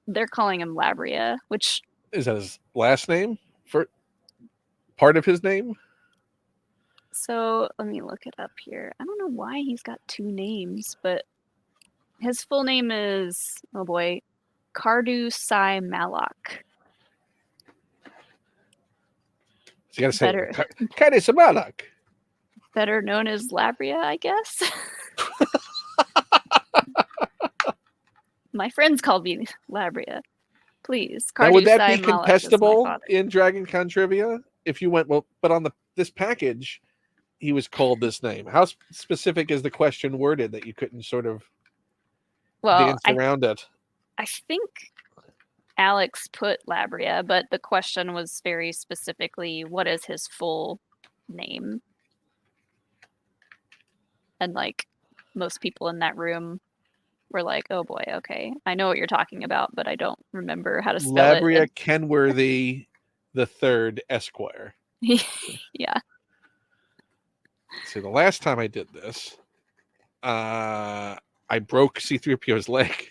they're calling him Labria, which is that his last name for part of his name? So let me look it up here. I don't know why he's got 2 names, but his full name is Cardu Sai Malak. So you gotta say Cardu Malak. Better known as Labria, I guess. My friends called me Labria. Please, now, would that be contestable in Dragon Con trivia? If you went but on this package, he was called this name. How specific is the question worded that you couldn't sort of dance around it? I think Alex put Labria, but the question was very specifically, what is his full name? And like most people in that room were like, oh boy, okay, I know what you're talking about, but I don't remember how to spell it. Labria Kenworthy the Third Esquire. Yeah. See, the last time I did this, I broke C-3PO's leg.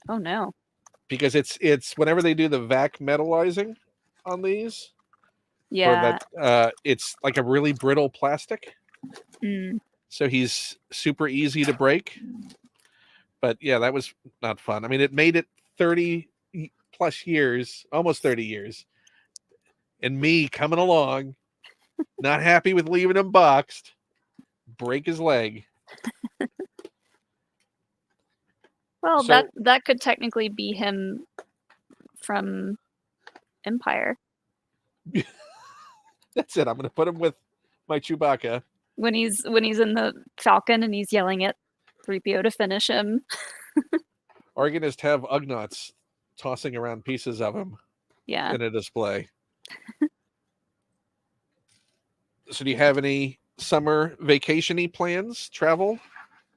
Oh no! Because it's whenever they do the vac metallizing on these, yeah, it's like a really brittle plastic. Mm. So he's super easy to break. But yeah, that was not fun. I mean, it made it 30 plus years, almost 30 years, and me coming along, not happy with leaving him boxed, break his leg. Well, so, that could technically be him from Empire. That's it. I'm going to put him with my Chewbacca when he's in the Falcon and he's yelling at 3PO to finish him. Or you can just have Ugnaughts tossing around pieces of him Yeah. in a display. So do you have any summer vacation-y plans, travel?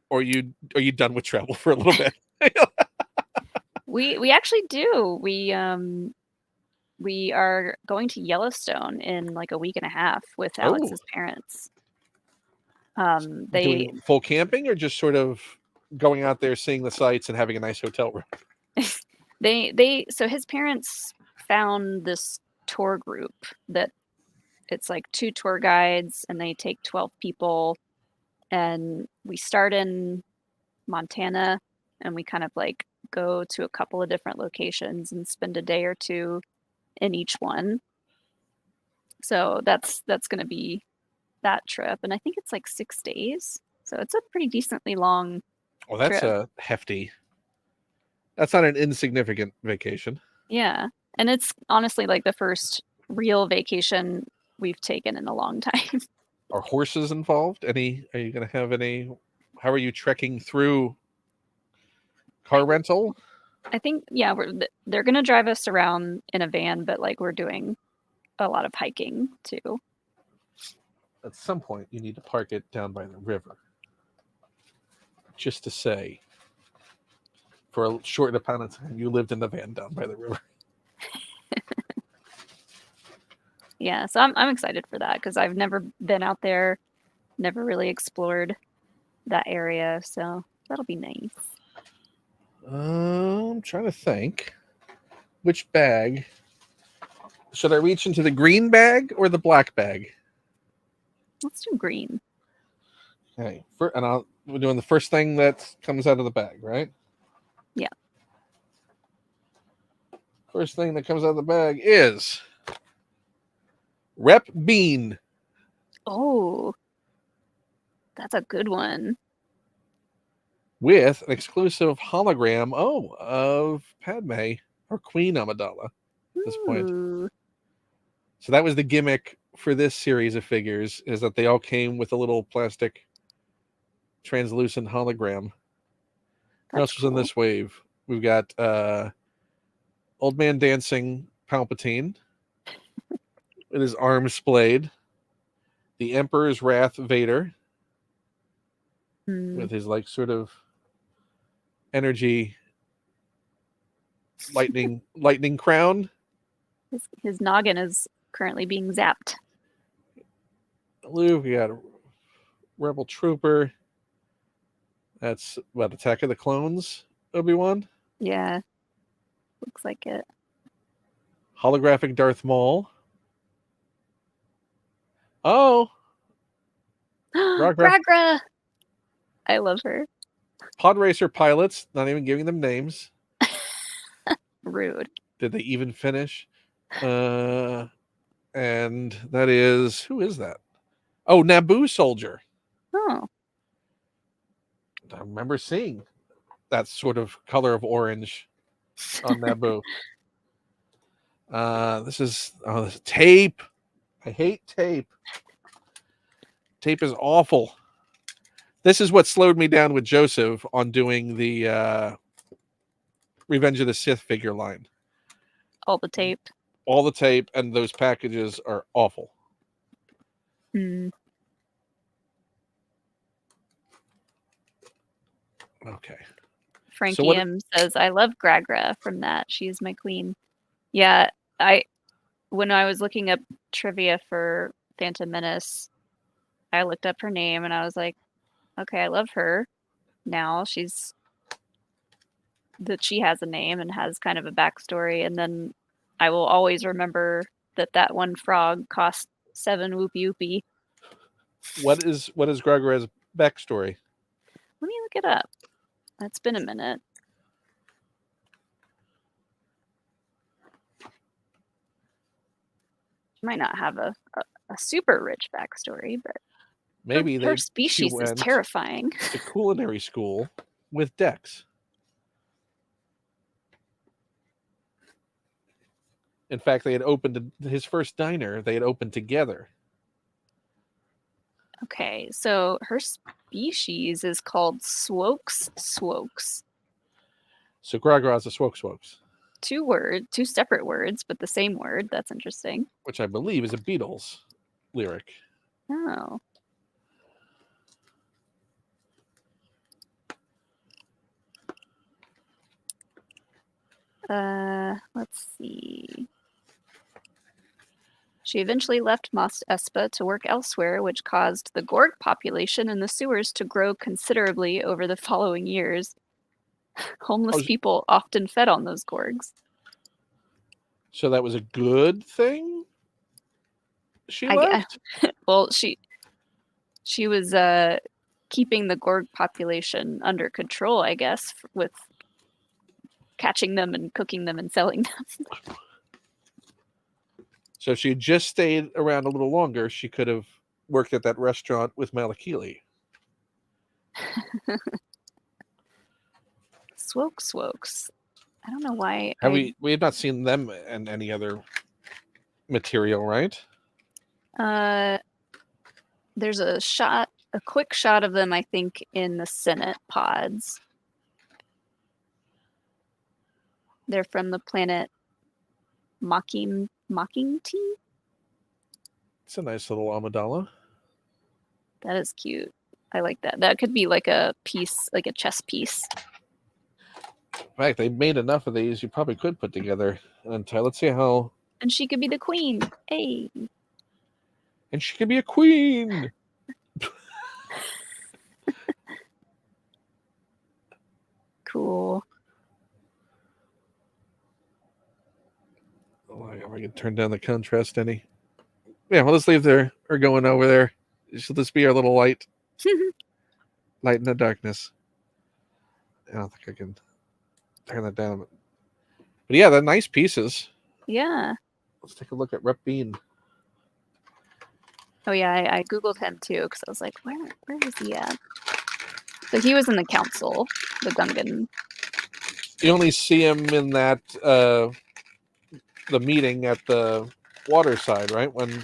Or are you done with travel for a little bit? We actually do. We are going to Yellowstone in like a week and a half with Oh, Alex's parents. They doing full camping or just sort of going out there, seeing the sights and having a nice hotel room? so his parents found this tour group that it's like 2 tour guides and they take 12 people, and we start in Montana and we kind of like go to a couple of different locations and spend a day or two in each one. So that's going to be that trip, and I think it's like 6 days. So it's a pretty decently long Well, that's trip. a hefty. That's not an insignificant vacation. Yeah. And it's honestly like the first real vacation we've taken in a long time. Are horses involved? Are you going to have any? How are you trekking through? Car rental? I think yeah, they're going to drive us around in a van, but like we're doing a lot of hiking too. At some point, you need to park it down by the river. Just to say, for a short amount of time, you lived in the van down by the river. Yeah, so I'm excited for that because I've never been out there, never really explored that area, so that'll be nice. I'm trying to think. Which bag? Should I reach into the green bag or the black bag? Let's do green. Okay, we're doing the first thing that comes out of the bag, right? Yeah. First thing that comes out of the bag is Rep Bean. Oh, that's a good one. With an exclusive hologram, of Padme or Queen Amidala at this point. Ooh. So that was the gimmick for this series of figures, is that they all came with a little plastic translucent hologram. What else was in this wave? We've got Old Man Dancing Palpatine with his arms splayed. The Emperor's Wrath Vader with his like sort of energy lightning crown. His noggin is currently being zapped. Luke, we got a Rebel Trooper. That's what, Attack of the Clones, Obi-Wan? Yeah, looks like it. Holographic Darth Maul. Oh! Gragra! I love her. Pod Racer pilots, not even giving them names. Rude. Did they even finish? And that is, who is that? Oh, Naboo Soldier. Oh. I remember seeing that sort of color of orange on Naboo. This is tape. I hate tape. Tape is awful. This is what slowed me down with Joseph on doing the Revenge of the Sith figure line. All the tape. All the tape, and those packages are awful. Okay. Frankie M says, I love Gragra from that. She's my queen. Yeah, when I was looking up trivia for Phantom Menace, I looked up her name and I was like, okay, I love her. Now she has a name and has kind of a backstory, and then I will always remember that one frog cost 7 whoopie whoopie. What is Gragra's backstory? Let me look it up. It's been a minute. She might not have a super rich backstory, but maybe her species is terrifying. To culinary school with Dex. In fact, they had opened his first diner. They had opened together. Okay, so her species is called Swokes. So Gragra's a Swokes, Two separate words, but the same word. That's interesting. which I believe is a Beatles lyric. Oh. Let's see. She eventually left Mos Espa to work elsewhere, which caused the Gorg population in the sewers to grow considerably over the following years. Homeless people often fed on those Gorgs. So that was a good thing? She left? Well, she was keeping the Gorg population under control, I guess, with catching them and cooking them and selling them. So if she had just stayed around a little longer, she could have worked at that restaurant with Malakili. Swokes. I don't know why. We have not seen them in any other material, right? There's a quick shot of them, I think, in the Senate pods. They're from the planet Mocking Tea. It's a nice little Amidala. That is cute. I like that. That could be like a piece, like a chess piece. In fact, they made enough of these. You probably could put together an entire. Let's see how. And she could be the queen. Hey. And she could be a queen. Cool. Oh, I can turn down the contrast any. Yeah, well, let's leave her going over there. She'll just be our little light. Light in the darkness. I don't think I can turn that down. But yeah, they're nice pieces. Yeah. Let's take a look at Rep Bean. Oh yeah, I googled him too because I was like, where is he at? So he was in the council, the Gungan. You only see him in that the meeting at the water side, right? When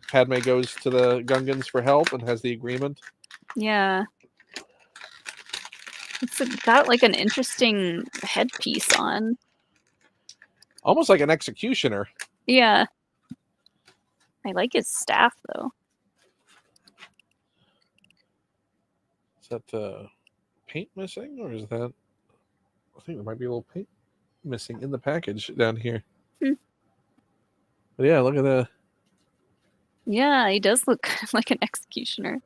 Padme goes to the Gungans for help and has the agreement. Yeah. It's got like an interesting headpiece on. Almost like an executioner. Yeah. I like his staff though. Is that paint missing, or is that? I think there might be a little paint missing in the package down here. But yeah, look at that. Yeah, he does look like an executioner.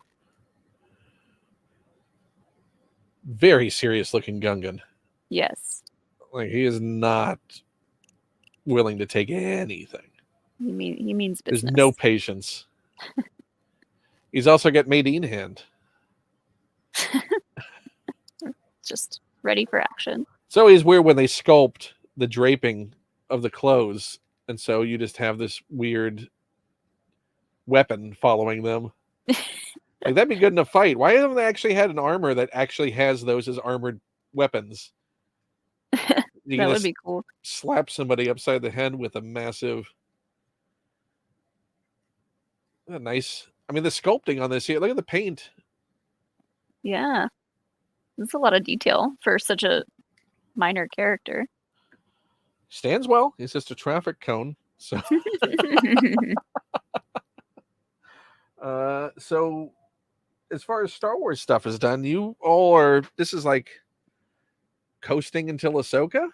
Very serious looking Gungan. Yes. Like, he is not willing to take anything. He means business. There's no patience. He's also got Made in hand. Just ready for action. It's always weird when they sculpt the draping of the clothes, and so you just have this weird weapon following them. Like, that'd be good in a fight. Why haven't they actually had an armor that actually has those as armored weapons? That would be cool. Slap somebody upside the head with a massive. Nice. I mean, the sculpting on this here. Look at the paint. Yeah, that's a lot of detail for such a minor character. Stands well. He's just a traffic cone. So. So as far as Star Wars stuff is done, you all are. This is like coasting until Ahsoka,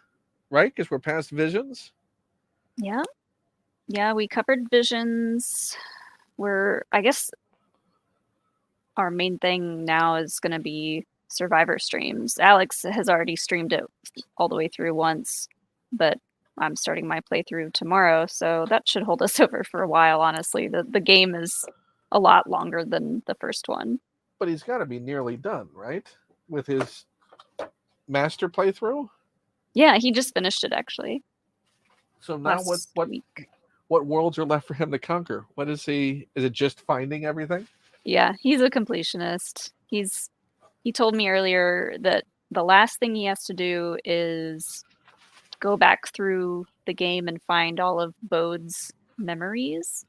right? Because we're past Visions. Yeah, we covered Visions. I guess our main thing now is going to be Survivor streams. Alex has already streamed it all the way through once, but I'm starting my playthrough tomorrow, so that should hold us over for a while, honestly. The game is a lot longer than the first one. But he's got to be nearly done, right? With his master playthrough? Yeah, he just finished it, actually. So now what worlds are left for him to conquer? What is he? Is it just finding everything? Yeah, he's a completionist. He told me earlier that the last thing he has to do is go back through the game and find all of Bode's memories,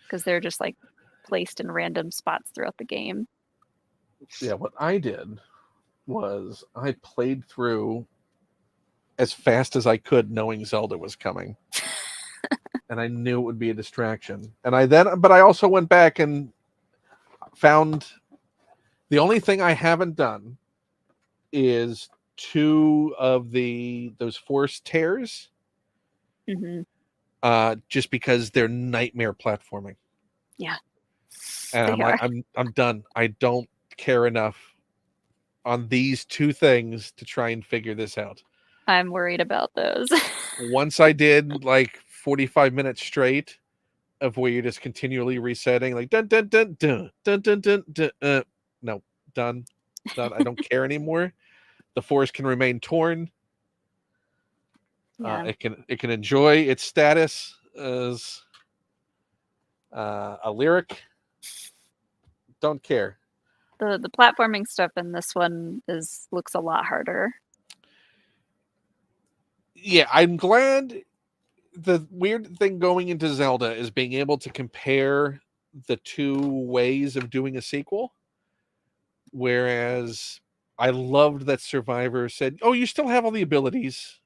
because they're just like placed in random spots throughout the game. Yeah, what I did was I played through as fast as I could, knowing Zelda was coming. And I knew it would be a distraction. But I also went back and found the only thing I haven't done is 2 of those forced tears. Mm-hmm. Just because they're nightmare platforming. Yeah. And I'm done. I don't care enough on these 2 things to try and figure this out. I'm worried about those. Once I did like 45 minutes straight of where you're just continually resetting, like dun dun dun dun dun dun dun, dun no, done. I don't care anymore. The forest can remain torn. Yeah. It can enjoy its status as a lyric. Don't care. The platforming stuff in this one looks a lot harder. Yeah, I'm glad. The weird thing going into Zelda is being able to compare the 2 ways of doing a sequel. Whereas I loved that Survivor said, "Oh, you still have all the abilities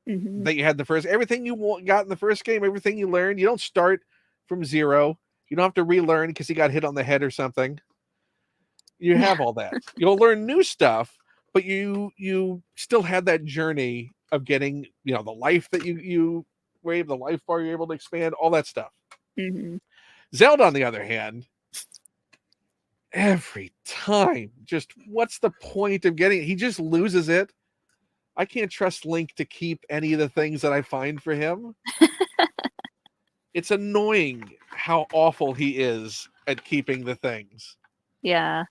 Mm-hmm. that you had in the first. Everything you got in the first game, everything you learned. You don't start from 0. You don't have to relearn because you got hit on the head or something. You have all that. You'll learn new stuff, but you still had that journey of getting, the life that you were able, the life bar you're able to expand, all that stuff." Mm-hmm. Zelda, on the other hand, every time, just what's the point of getting it? He just loses it. I can't trust Link to keep any of the things that I find for him. It's annoying how awful he is at keeping the things. Yeah.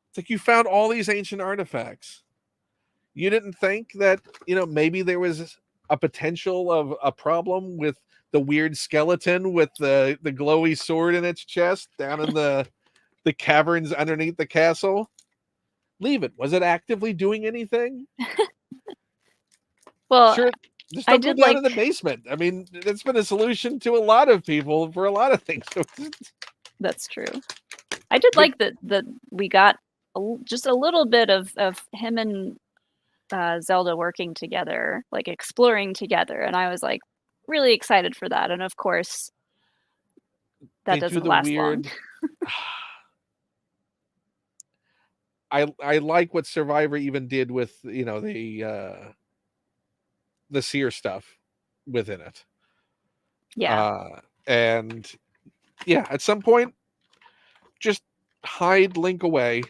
It's like, you found all these ancient artifacts. You didn't think that, maybe there was a potential of a problem with the weird skeleton with the glowy sword in its chest down in the caverns underneath the castle? Leave it. Was it actively doing anything? Well, Sure, just I don't go did down like in the basement. I mean, that's been a solution to a lot of people for a lot of things. that's true. I did like that we got just a little bit of him and Zelda working together, like exploring together, and I was like really excited for that. And of course, that They do doesn't the last long. weird. I like what Survivor even did with the seer stuff within it. Yeah. And yeah, at some point, just hide Link away.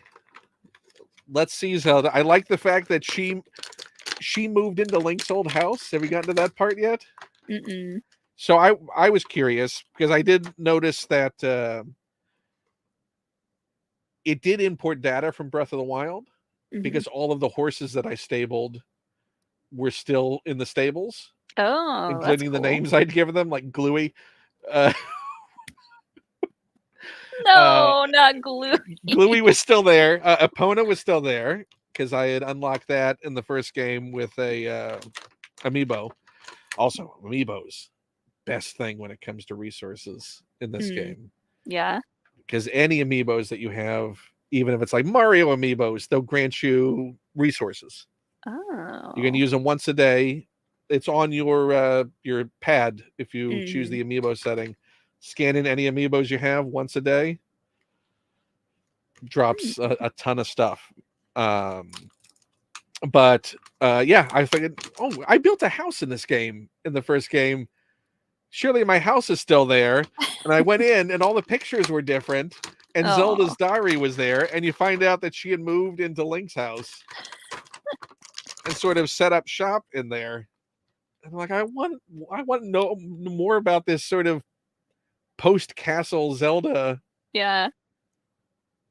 Let's see Zelda. I like the fact that she moved into Link's old house. Have you gotten to that part yet? Mm-mm. So I was curious because I did notice that it did import data from Breath of the Wild, Mm-hmm. because all of the horses that I stabled were still in the stables, Oh, that's including the cool. names I'd given them, like Gluey. No, not glue. Gluey was still there. Epona was still there because I had unlocked that in the first game with a amiibo. Also, amiibos, best thing when it comes to resources in this game. Yeah. Because any amiibos that you have, even if it's like Mario amiibos, they'll grant you resources. Oh. You can use them once a day. It's on your pad if you choose the amiibo setting. Scan in any amiibos you have once a day. Drops a ton of stuff. But yeah, I figured, oh, I built a house in this game, in the first game. Surely my house is still there. And I went in and all the pictures were different. And Zelda's diary was there. And you find out that she had moved into Link's house and sort of set up shop in there. And I'm like, I want to know more about this sort of post-castle Zelda. Yeah.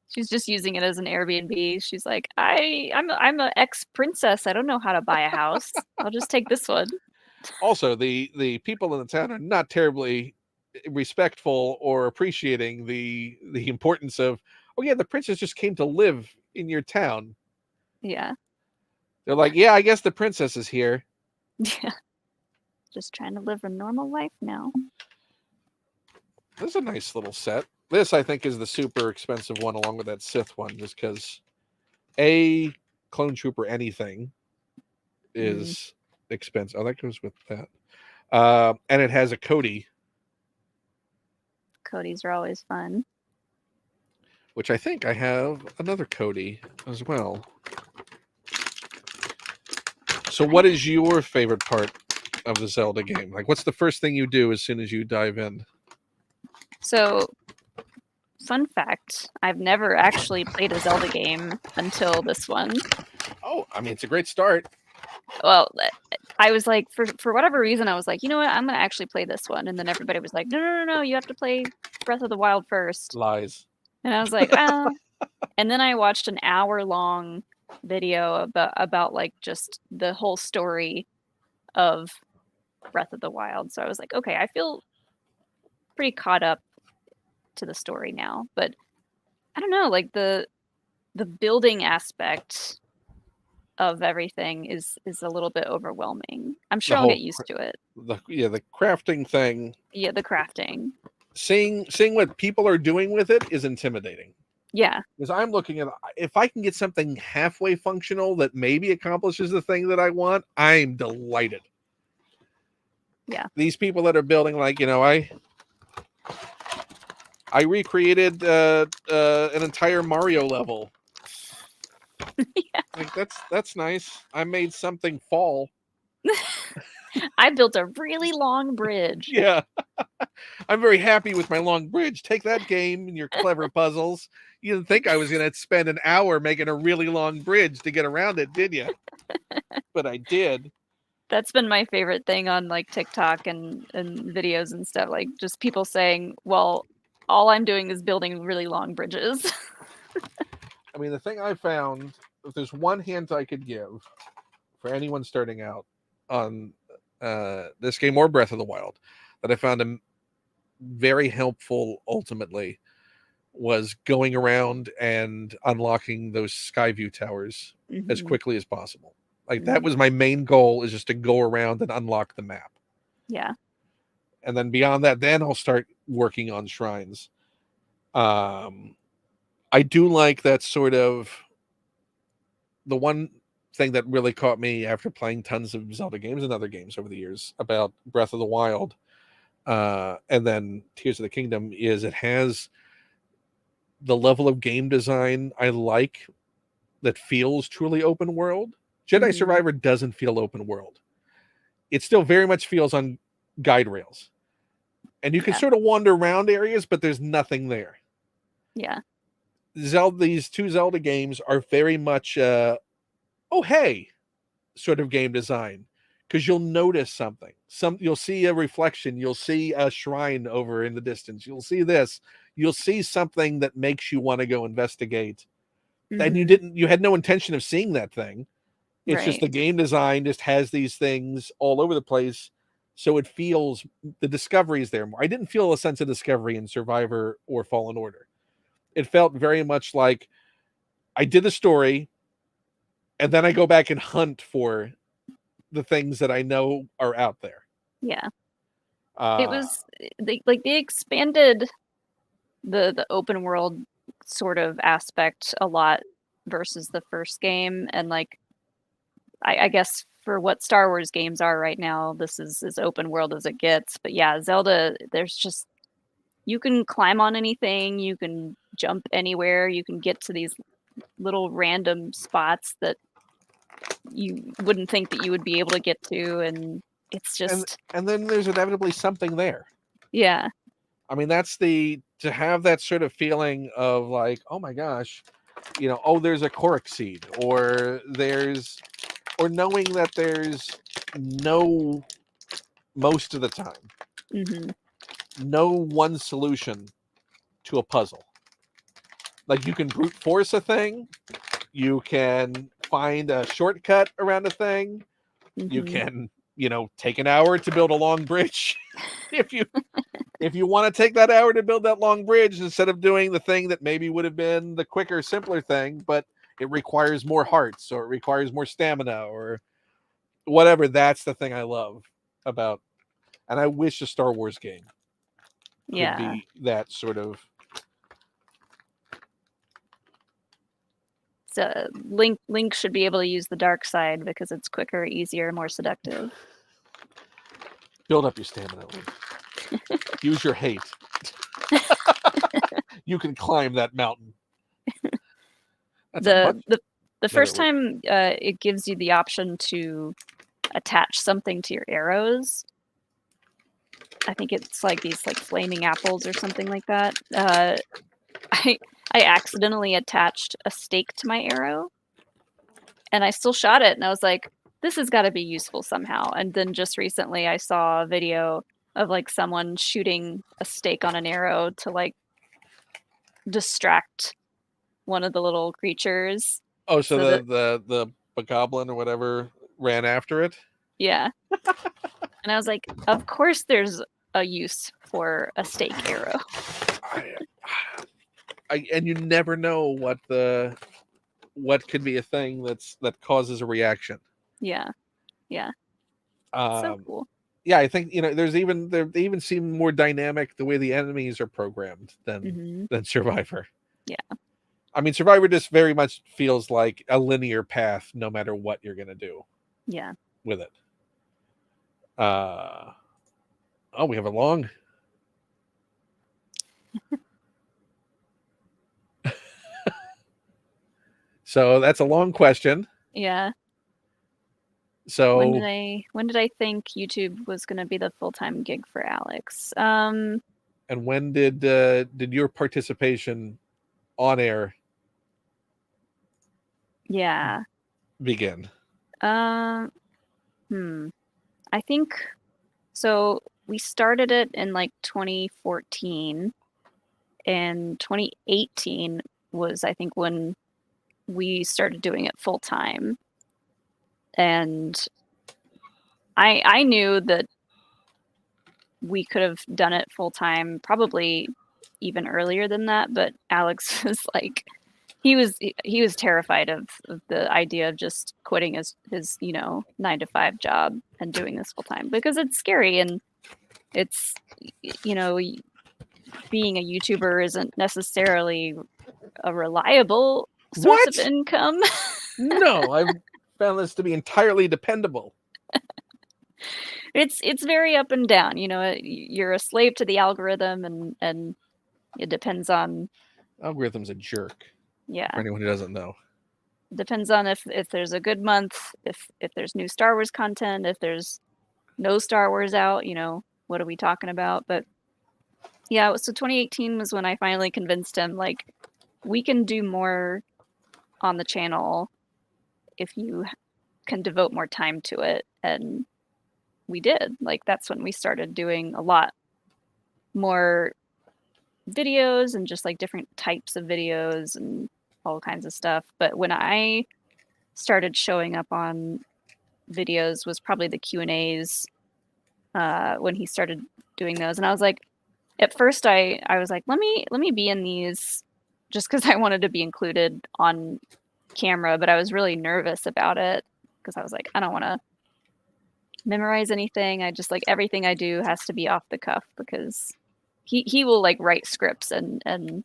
She's just using it as an Airbnb. She's like, I'm an ex-princess. I don't know how to buy a house. I'll just take this one. Also, the people in the town are not terribly respectful or appreciating the importance of, oh yeah, the princess just came to live in your town. Yeah. They're like, yeah, I guess the princess is here. Yeah. Just trying to live a normal life now. This is a nice little set. This, I think, is the super expensive one along with that Sith one, just because a Clone Trooper anything is expensive. Oh, that goes with that. And it has a Cody. Cody's are always fun. Which I think I have another Cody as well. So what is your favorite part of the Zelda game? Like, what's the first thing you do as soon as you dive in? So, fun fact, I've never actually played a Zelda game until this one. Oh, I mean, it's a great start. Well, I was like, for whatever reason, I was like, you know what, I'm going to actually play this one. And then everybody was like, no, you have to play Breath of the Wild first. Lies. And I was like, well. And then I watched an hour-long video about like just the whole story of Breath of the Wild. So I was like, okay, I feel pretty caught up to the story now. But I don't know, like the building aspect of everything is a little bit overwhelming. I'm sure I'll get used to it. The crafting thing. Yeah, the crafting. Seeing what people are doing with it is intimidating. Yeah. Because I'm looking at, if I can get something halfway functional that maybe accomplishes the thing that I want, I'm delighted. Yeah. These people that are building, like, you know, I recreated an entire Mario level. Yeah. Like, that's nice. I made something fall. I built a really long bridge. Yeah. I'm very happy with my long bridge. Take that, game, and your clever puzzles. You didn't think I was going to spend an hour making a really long bridge to get around it, did you? But I did. That's been my favorite thing on like TikTok and videos and stuff. Like just people saying, well, all I'm doing is building really long bridges. I mean, the thing I found, if there's one hint I could give for anyone starting out on this game or Breath of the Wild, that I found very helpful ultimately, was going around and unlocking those Skyview towers as quickly as possible. Like, that was my main goal, is just to go around and unlock the map. Yeah. And then beyond that, then I'll start working on shrines. I do like that sort of, the one thing that really caught me after playing tons of Zelda games and other games over the years about Breath of the Wild and then Tears of the Kingdom, is it has the level of game design I like that feels truly open world. Jedi Survivor doesn't feel open world. It still very much feels on guide rails. And you can sort of wander around areas, but there's nothing there. Yeah. These two Zelda games are very much, oh, hey, sort of game design. Because you'll notice something. You'll see a reflection. You'll see a shrine over in the distance. You'll see this. You'll see something that makes you want to go investigate. And you had no intention of seeing that thing. It's just the game design just has these things all over the place. So it feels, the discovery is there more. I didn't feel a sense of discovery in Survivor or Fallen Order. It felt very much like I did the story and then I go back and hunt for the things that I know are out there. Yeah. It was, they expanded the open world sort of aspect a lot versus the first game. And like, I guess for what Star Wars games are right now, this is as open world as it gets. But yeah, Zelda, there's just, you can climb on anything, you can jump anywhere, you can get to these little random spots that you wouldn't think that you would be able to get to, and it's just, and then there's inevitably something there. Yeah. I mean, that's to have that sort of feeling of like, oh my gosh, you know, oh, there's a Korok seed, or knowing that there's most of the time, no one solution to a puzzle. Like, you can brute force a thing, you can find a shortcut around a thing, you can, take an hour to build a long bridge. if you want to take that hour to build that long bridge instead of doing the thing that maybe would have been the quicker, simpler thing, but it requires more hearts or it requires more stamina or whatever, that's the thing I love about. And I wish a Star Wars game could be that sort of So Link should be able to use the dark side because it's quicker, easier, more seductive. Build up your stamina, Link. Use your hate. You can climb that mountain. That's the first time it gives you the option to attach something to your arrows. I think it's like these like flaming apples or something like that. I accidentally attached a stake to my arrow, and I still shot it, and I was like, this has got to be useful somehow. And then just recently I saw a video of like someone shooting a stake on an arrow to like distract one of the little creatures. Oh, so the goblin or whatever ran after it? Yeah. And I was like, of course there's a use for a stake arrow. And you never know what could be a thing that causes a reaction. Yeah. So cool. Yeah, I think they even seem more dynamic the way the enemies are programmed than Survivor. Yeah. I mean, Survivor just very much feels like a linear path, no matter what you're gonna do. Yeah. With it. We have a long. So that's a long question. Yeah. So when did I think YouTube was going to be the full-time gig for Alex? And when did your participation on air begin? I think so. We started it in like 2014, and 2018 was, I think, when we started doing it full time. And I knew that we could have done it full time probably even earlier than that, but Alex was like, he was terrified of the idea of just quitting his 9-to-5 job and doing this full time, because it's scary, and it's, being a YouTuber isn't necessarily a reliable source of income. No, I've found this to be entirely dependable. It's very up and down. You're a slave to the algorithm, and it depends on. Algorithm's a jerk. Yeah. For anyone who doesn't know. It depends on if there's a good month, if there's new Star Wars content, if there's no Star Wars out, what are we talking about? But yeah, so 2018 was when I finally convinced him, like, we can do more on the channel if you can devote more time to it. And we did. Like, that's when we started doing a lot more videos and just like different types of videos and all kinds of stuff. But when I started showing up on videos was probably the Q&As, when he started doing those. And I was like, at first I was like, let me be in these just because I wanted to be included on camera, but I was really nervous about it because I was like, I don't want to memorize anything. I just, like, everything I do has to be off the cuff, because he will like write scripts and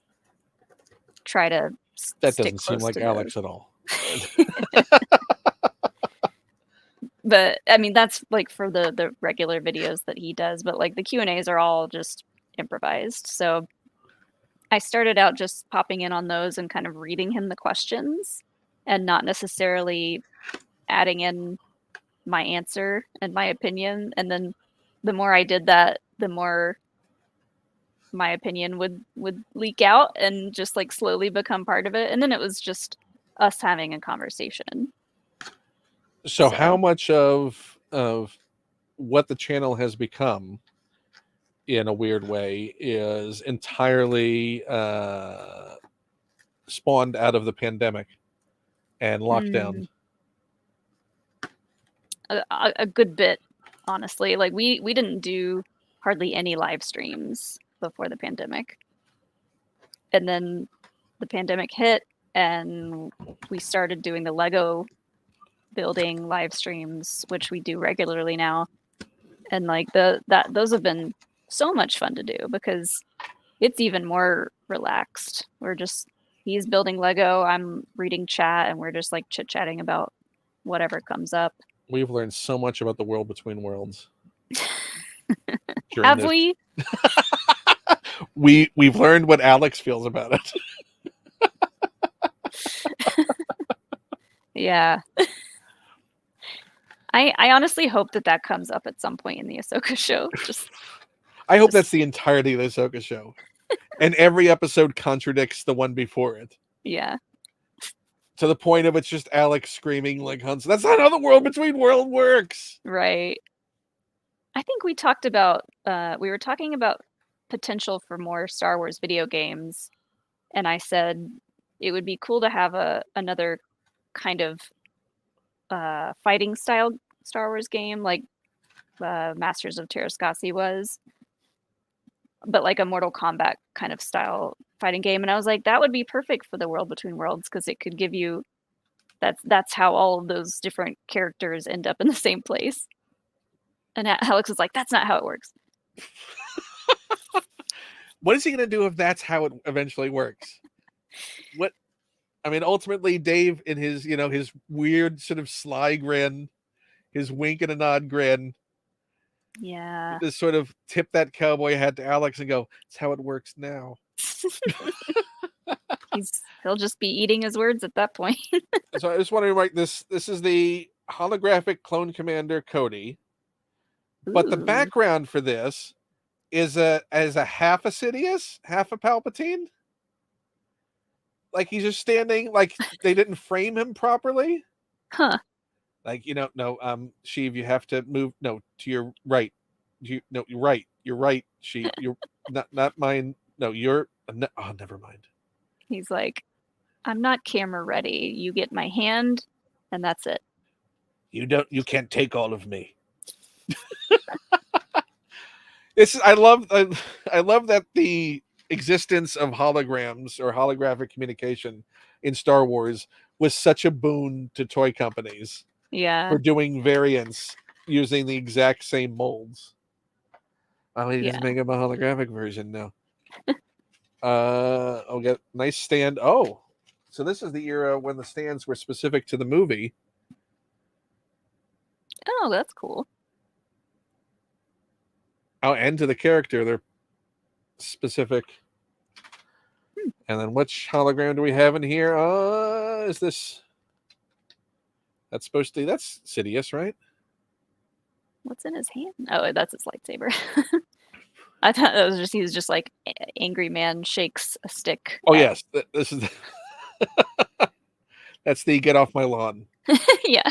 try to that doesn't seem like Alex at all. But I mean, that's like for the regular videos that he does, but like the Q&As are all just improvised. So I started out just popping in on those and kind of reading him the questions and not necessarily adding in my answer and my opinion. And then the more I did that, the more my opinion would leak out and just like slowly become part of it. And then it was just us having a conversation. So how much of what the channel has become, in a weird way, is entirely spawned out of the pandemic and lockdown? A good bit, honestly. Like we didn't do hardly any live streams before the pandemic, and then the pandemic hit and we started doing the Lego building live streams, which we do regularly now. And like those have been so much fun to do because it's even more relaxed. We're just He's building Lego. I'm reading chat, and we're just like chit chatting about whatever comes up. We've learned so much about the world between worlds. Have we? We've learned what Alex feels about it. Yeah. I honestly hope that comes up at some point in the Ahsoka show. I hope that's the entirety of the Ahsoka show. And every episode contradicts the one before it. Yeah. To the point of it's just Alex screaming like Hans. That's not how the world between world works. Right. I think we talked about we were talking about potential for more Star Wars video games, and I said it would be cool to have another kind of fighting style Star Wars game like Masters of Terrascasi was, but like a Mortal Kombat kind of style fighting game. And I was like, that would be perfect for the World Between Worlds because it could give you that's how all of those different characters end up in the same place. And Alex was like, that's not how it works. What is he going to do if that's how it eventually works? What? I mean, ultimately, Dave, in his, his weird sort of sly grin, his wink and a nod grin, yeah, just sort of tip that cowboy hat to Alex and go, "It's how it works now." He'll just be eating his words at that point. So I just want to write this. This is the holographic clone commander Cody, but the background for this is a half a Sidious, half a Palpatine. Like he's just standing, like they didn't frame him properly. Huh. Like, no, Sheev, you have to move, to your right. You're right. You're right, Sheev. You're not mine. No, you're, oh, never mind. He's like, I'm not camera ready. You get my hand, and that's it. You can't take all of me. I love that the existence of holograms or holographic communication in Star Wars was such a boon to toy companies. Yeah. For doing variants using the exact same molds. Oh, he just make up a holographic version now. I'll get nice stand. Oh, so this is the era when the stands were specific to the movie. Oh, that's cool. Oh, and to the character, they're specific. And then which hologram do we have in here? Is this? That's supposed to be, that's Sidious, right? What's in his hand? Oh, that's his lightsaber. I thought that was he was just like angry man shakes a stick. Oh, yes. This is that's the get off my lawn. Yeah.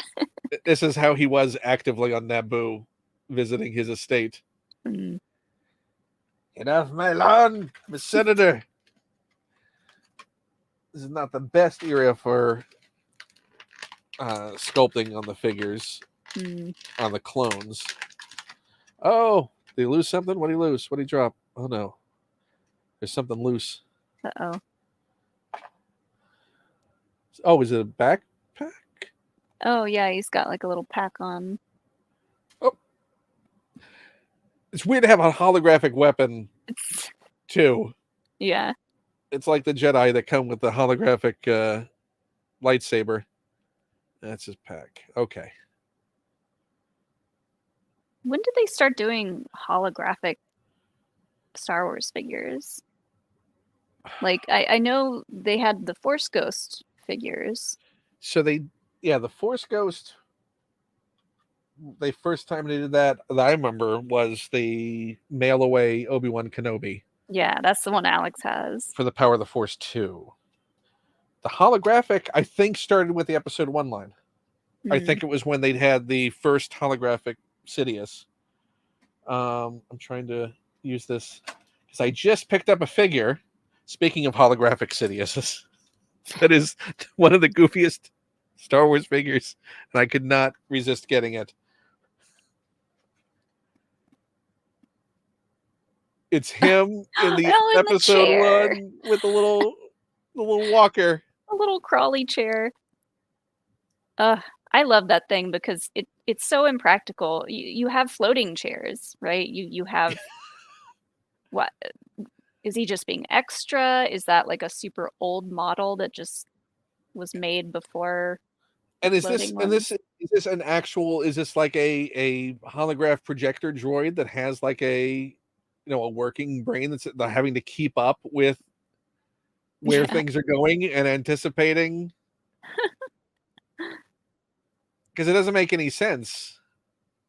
This is how he was actively on Naboo visiting his estate. Mm. Get off my lawn, Miss Senator. This is not the best area for sculpting on the figures, on the clones. Oh, did he lose something? What did he lose? What did he drop? Oh, no. There's something loose. Uh-oh. Oh, is it a backpack? Oh, yeah, he's got like a little pack on. Oh. It's weird to have a holographic weapon, too. Yeah. It's like the Jedi that come with the holographic lightsaber. That's his pack. Okay. When did they start doing holographic Star Wars figures? Like, I know they had the Force Ghost figures. So the Force Ghost, the first time they did that I remember was the mail away Obi-Wan Kenobi. Yeah, that's the one Alex has. For the Power of the Force 2. The holographic, I think, started with the episode 1 line. I think it was when they'd had the first holographic Sidious. I'm trying to use this because I just picked up a figure. Speaking of holographic Sidiouses, that is one of the goofiest Star Wars figures, and I could not resist getting it. It's him in the episode 1 with the little walker. A little crawly chair. I love that thing because it's so impractical. You have floating chairs, right? You have what? is he just being extra? Is that like a super old model that just was made before And is loading this ones? is this an actual, is this like a holograph projector droid that has like a a working brain that's having to keep up with where Yeah. things are going and anticipating? Because it doesn't make any sense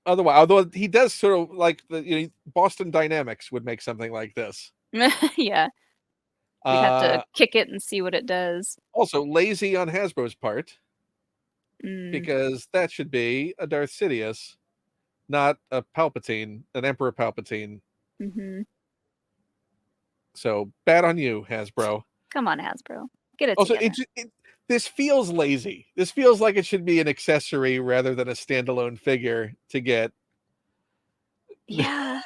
otherwise. Although he does sort of like the Boston Dynamics would make something like this. Yeah. We'd have to Uh, kick it and see what it does. Also lazy on Hasbro's part, Mm, because that should be a Darth Sidious, not a Palpatine, an Emperor Palpatine. hmm So bad on you, Hasbro. Come on, Hasbro. Get it Also, together. this feels lazy. This feels like it should be an accessory rather than a standalone figure to get. Yeah.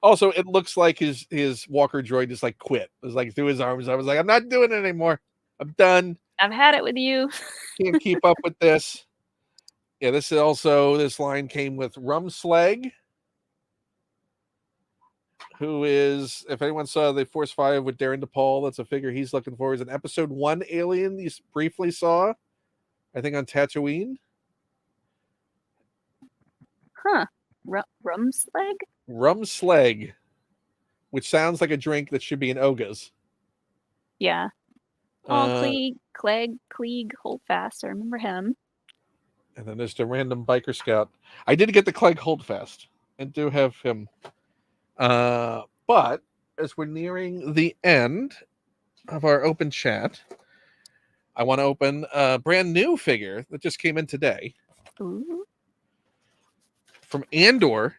Also, it looks like his walker droid just like quit. It was like threw his arms. I was like, I'm not doing it anymore. I'm done. I've had it with you. Can't keep up with this. Yeah, this line came with Rumslag, who is, if anyone saw the Force 5 with Darren DePaul, that's a figure he's looking for. Is an episode 1 alien you briefly saw, I think, on Tatooine. Huh. Rumslag? Rumslag, which sounds like a drink that should be in Oga's. Yeah. Oh, Uh, Klieg, Holdfast. I remember him. and then there's the random biker scout. I did get the Clegg Holdfast and do have him. But as we're nearing the end of our open chat, I want to open a brand new figure that just came in today. Ooh. From Andor.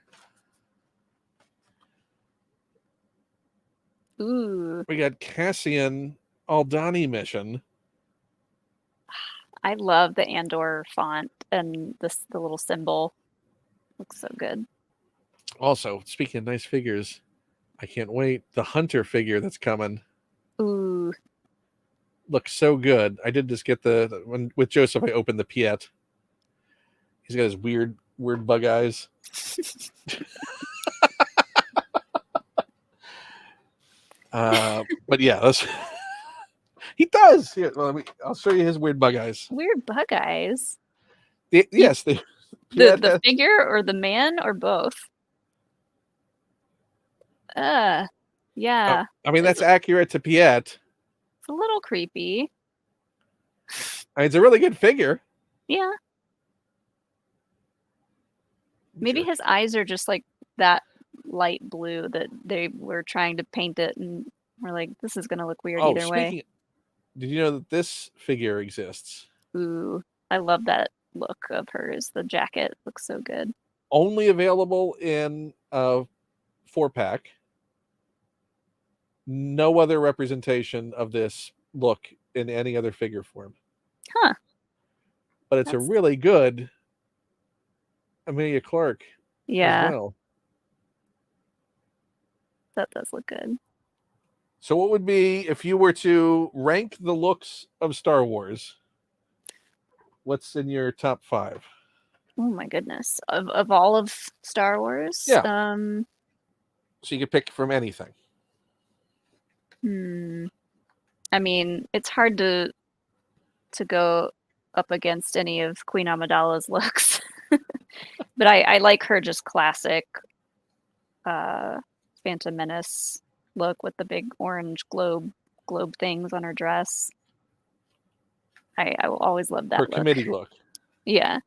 Ooh. We got Cassian Aldani mission. I love the Andor font and the little symbol. Looks so good. Also, speaking of nice figures, I can't wait. The Hunter figure that's coming Ooh. looks so good. I did just get when with Joseph. I opened the Piet. He's got his weird bug eyes. But yeah, he does. Here, I'll show you his weird bug eyes. Weird bug eyes. Yes, The figure or the man or both? Yeah. I mean, that's accurate to Piet. It's a little creepy. I mean, it's a really good figure. Yeah. Maybe his eyes are just like that light blue that they were trying to paint it, and we're like, this is gonna look weird either way. Did you know that this figure exists? Ooh, I love that look of hers. The jacket looks so good. Only available in a 4-pack. No other representation of this look in any other figure form. Huh. But it's a really good Amelia Clark as well. That does look good. So what would be, if you were to rank the looks of Star Wars, what's in your top 5? Oh my goodness. Of all of Star Wars? Yeah. So you could pick from anything. I mean, it's hard to go up against any of Queen Amidala's looks. But I like her just classic Phantom Menace look with the big orange globe things on her dress. I will always love that Her look. committee look. Yeah.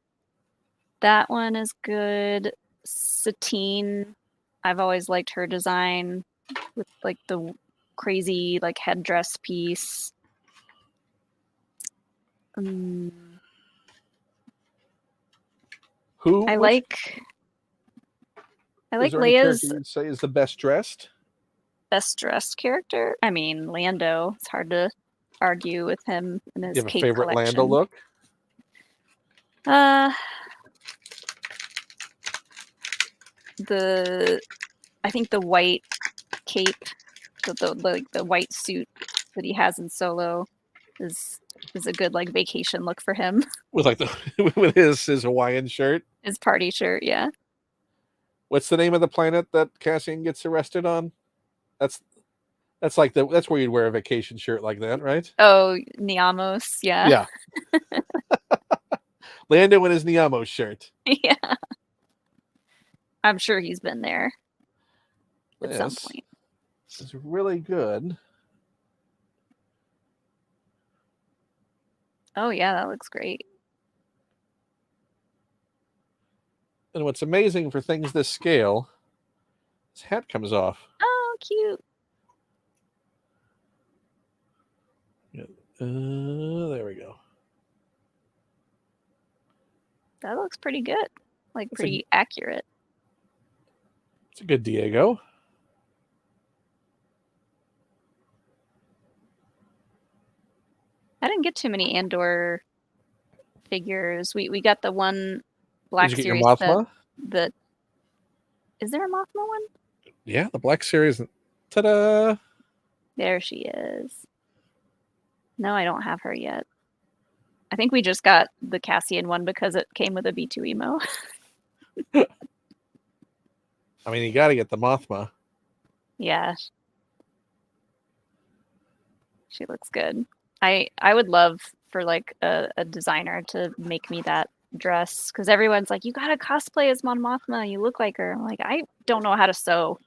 That one is good. Satine, I've always liked her design with like the crazy like headdress piece. I like Leia's you'd say is the best dressed? Best dressed character. I mean, Lando. It's hard to argue with him and his You have a cape favorite collection. Lando look? I think the white cape, the white suit that he has in Solo is a good like vacation look for him. With like with his Hawaiian shirt. His party shirt, yeah. What's the name of the planet that Cassian gets arrested on? That's that's where you'd wear a vacation shirt like that, right? Oh, Niamos, yeah. Yeah. Lando in his Niamo shirt. Yeah. I'm sure he's been there at some This point. is really good. Oh yeah, that looks great. And what's amazing for things this scale, his hat comes off. Oh, cute. There we go. That looks pretty good. Like pretty accurate. It's a good Diego. I didn't get too many Andor figures. We got the one Black Did you get Series your Mothma? that is there a Mothma one? Yeah, the Black Series. Ta-da! There she is. No, I don't have her yet. I think we just got the Cassian one because it came with a B2 emo. I mean, you got to get the Mothma. Yeah. She looks good. I would love for like a designer to make me that dress because everyone's like, you gotta cosplay as Mon Mothma. You look like her. I'm like, I don't know how to sew.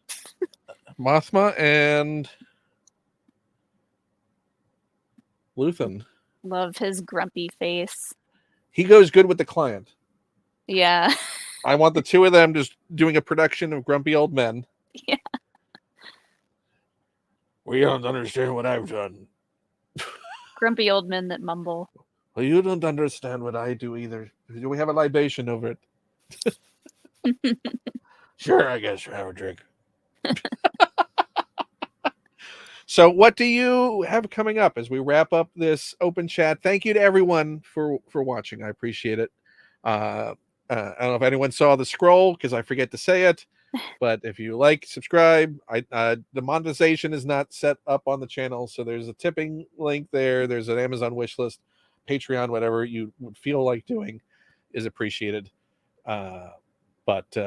Mothma and Luthen. Love his grumpy face. He goes good with the client. Yeah. I want the two of them just doing a production of grumpy old men. Yeah. We don't understand what I've done. Grumpy old men that mumble. Well, you don't understand what I do either. Do we have a libation over it? Sure, I guess. Have a drink. So what do you have coming up as we wrap up this open chat? Thank you to everyone for watching. I appreciate it. I don't know if anyone saw the scroll because I forget to say it, but if you like, subscribe. The monetization is not set up on the channel, so there's a tipping link there. There's an Amazon wish list, Patreon, whatever you would feel like doing is appreciated. But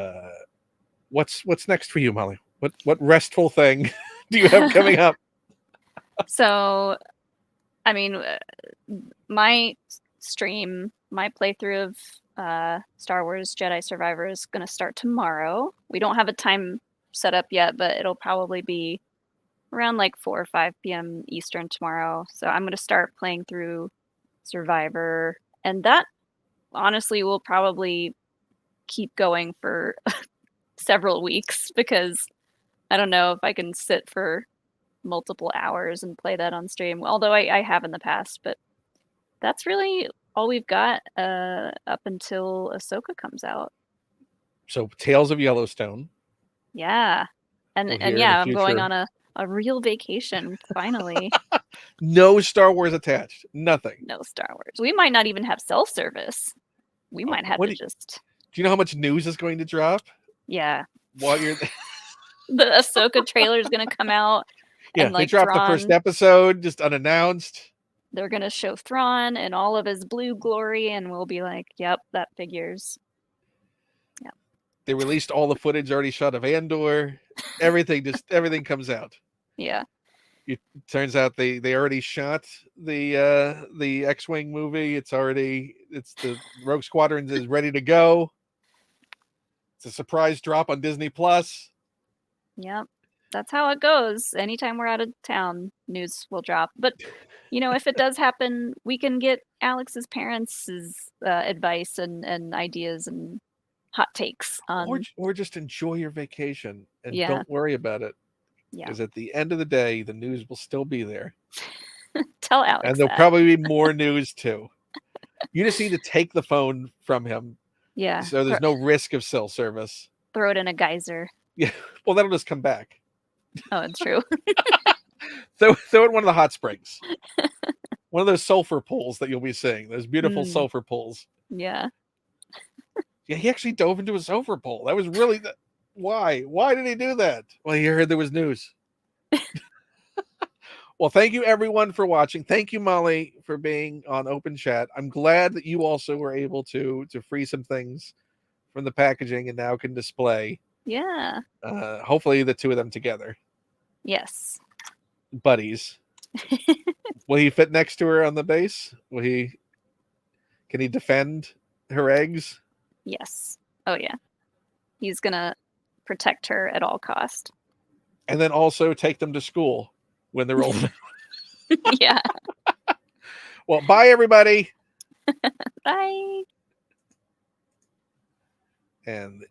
what's next for you, Molly? What restful thing do you have coming up? So, I mean, my stream, my playthrough of Star Wars Jedi Survivor is going to start tomorrow. We don't have a time set up yet, but it'll probably be around like 4 or 5 p.m. Eastern tomorrow. So I'm going to start playing through Survivor, and that honestly will probably keep going for several weeks because I don't know if I can sit for multiple hours and play that on stream, although I have in the past, but that's really all we've got up until Ahsoka comes out. So Tales of Yellowstone. Yeah. And yeah, I'm going on a real vacation finally. No Star Wars attached. Nothing. No Star Wars. We might not even have cell service. We might have to just... Do you know how much news is going to drop? Yeah. While you're the Ahsoka trailer is going to come out. Yeah, and, like, they dropped the first episode just unannounced. They're going to show Thrawn in all of his blue glory, and we'll be like, yep, that figures. Yep. They released all the footage already shot of Andor. Everything comes out. Yeah. It turns out they already shot the X-Wing movie. It's the Rogue Squadron is ready to go. It's a surprise drop on Disney Plus. Yep. That's how it goes. Anytime we're out of town, news will drop. But, if it does happen, we can get Alex's parents' advice and ideas and hot takes. Or just enjoy your vacation and don't worry about it. Yeah. Because at the end of the day, the news will still be there. Tell Alex and there'll probably be more news, too. You just need to take the phone from him. Yeah. So there's no risk of cell service. Throw it in a geyser. Yeah. Well, that'll just come back. Oh, it's true. throw it in one of the hot springs. One of those sulfur pools that you'll be seeing. Those beautiful sulfur pools. Yeah. Yeah, he actually dove into a sulfur pool. That was really... Why? Why did he do that? Well, he heard there was news. Well, thank you, everyone, for watching. Thank you, Molly, for being on Open Chat. I'm glad that you also were able to free some things from the packaging and now can display. Yeah. Hopefully the two of them together. Yes. buddies. Will he fit next to her on the base? Can he defend her eggs? Yes. Oh yeah. He's gonna protect her at all cost. And then also take them to school when they're old. Yeah. Well, bye everybody. Bye. And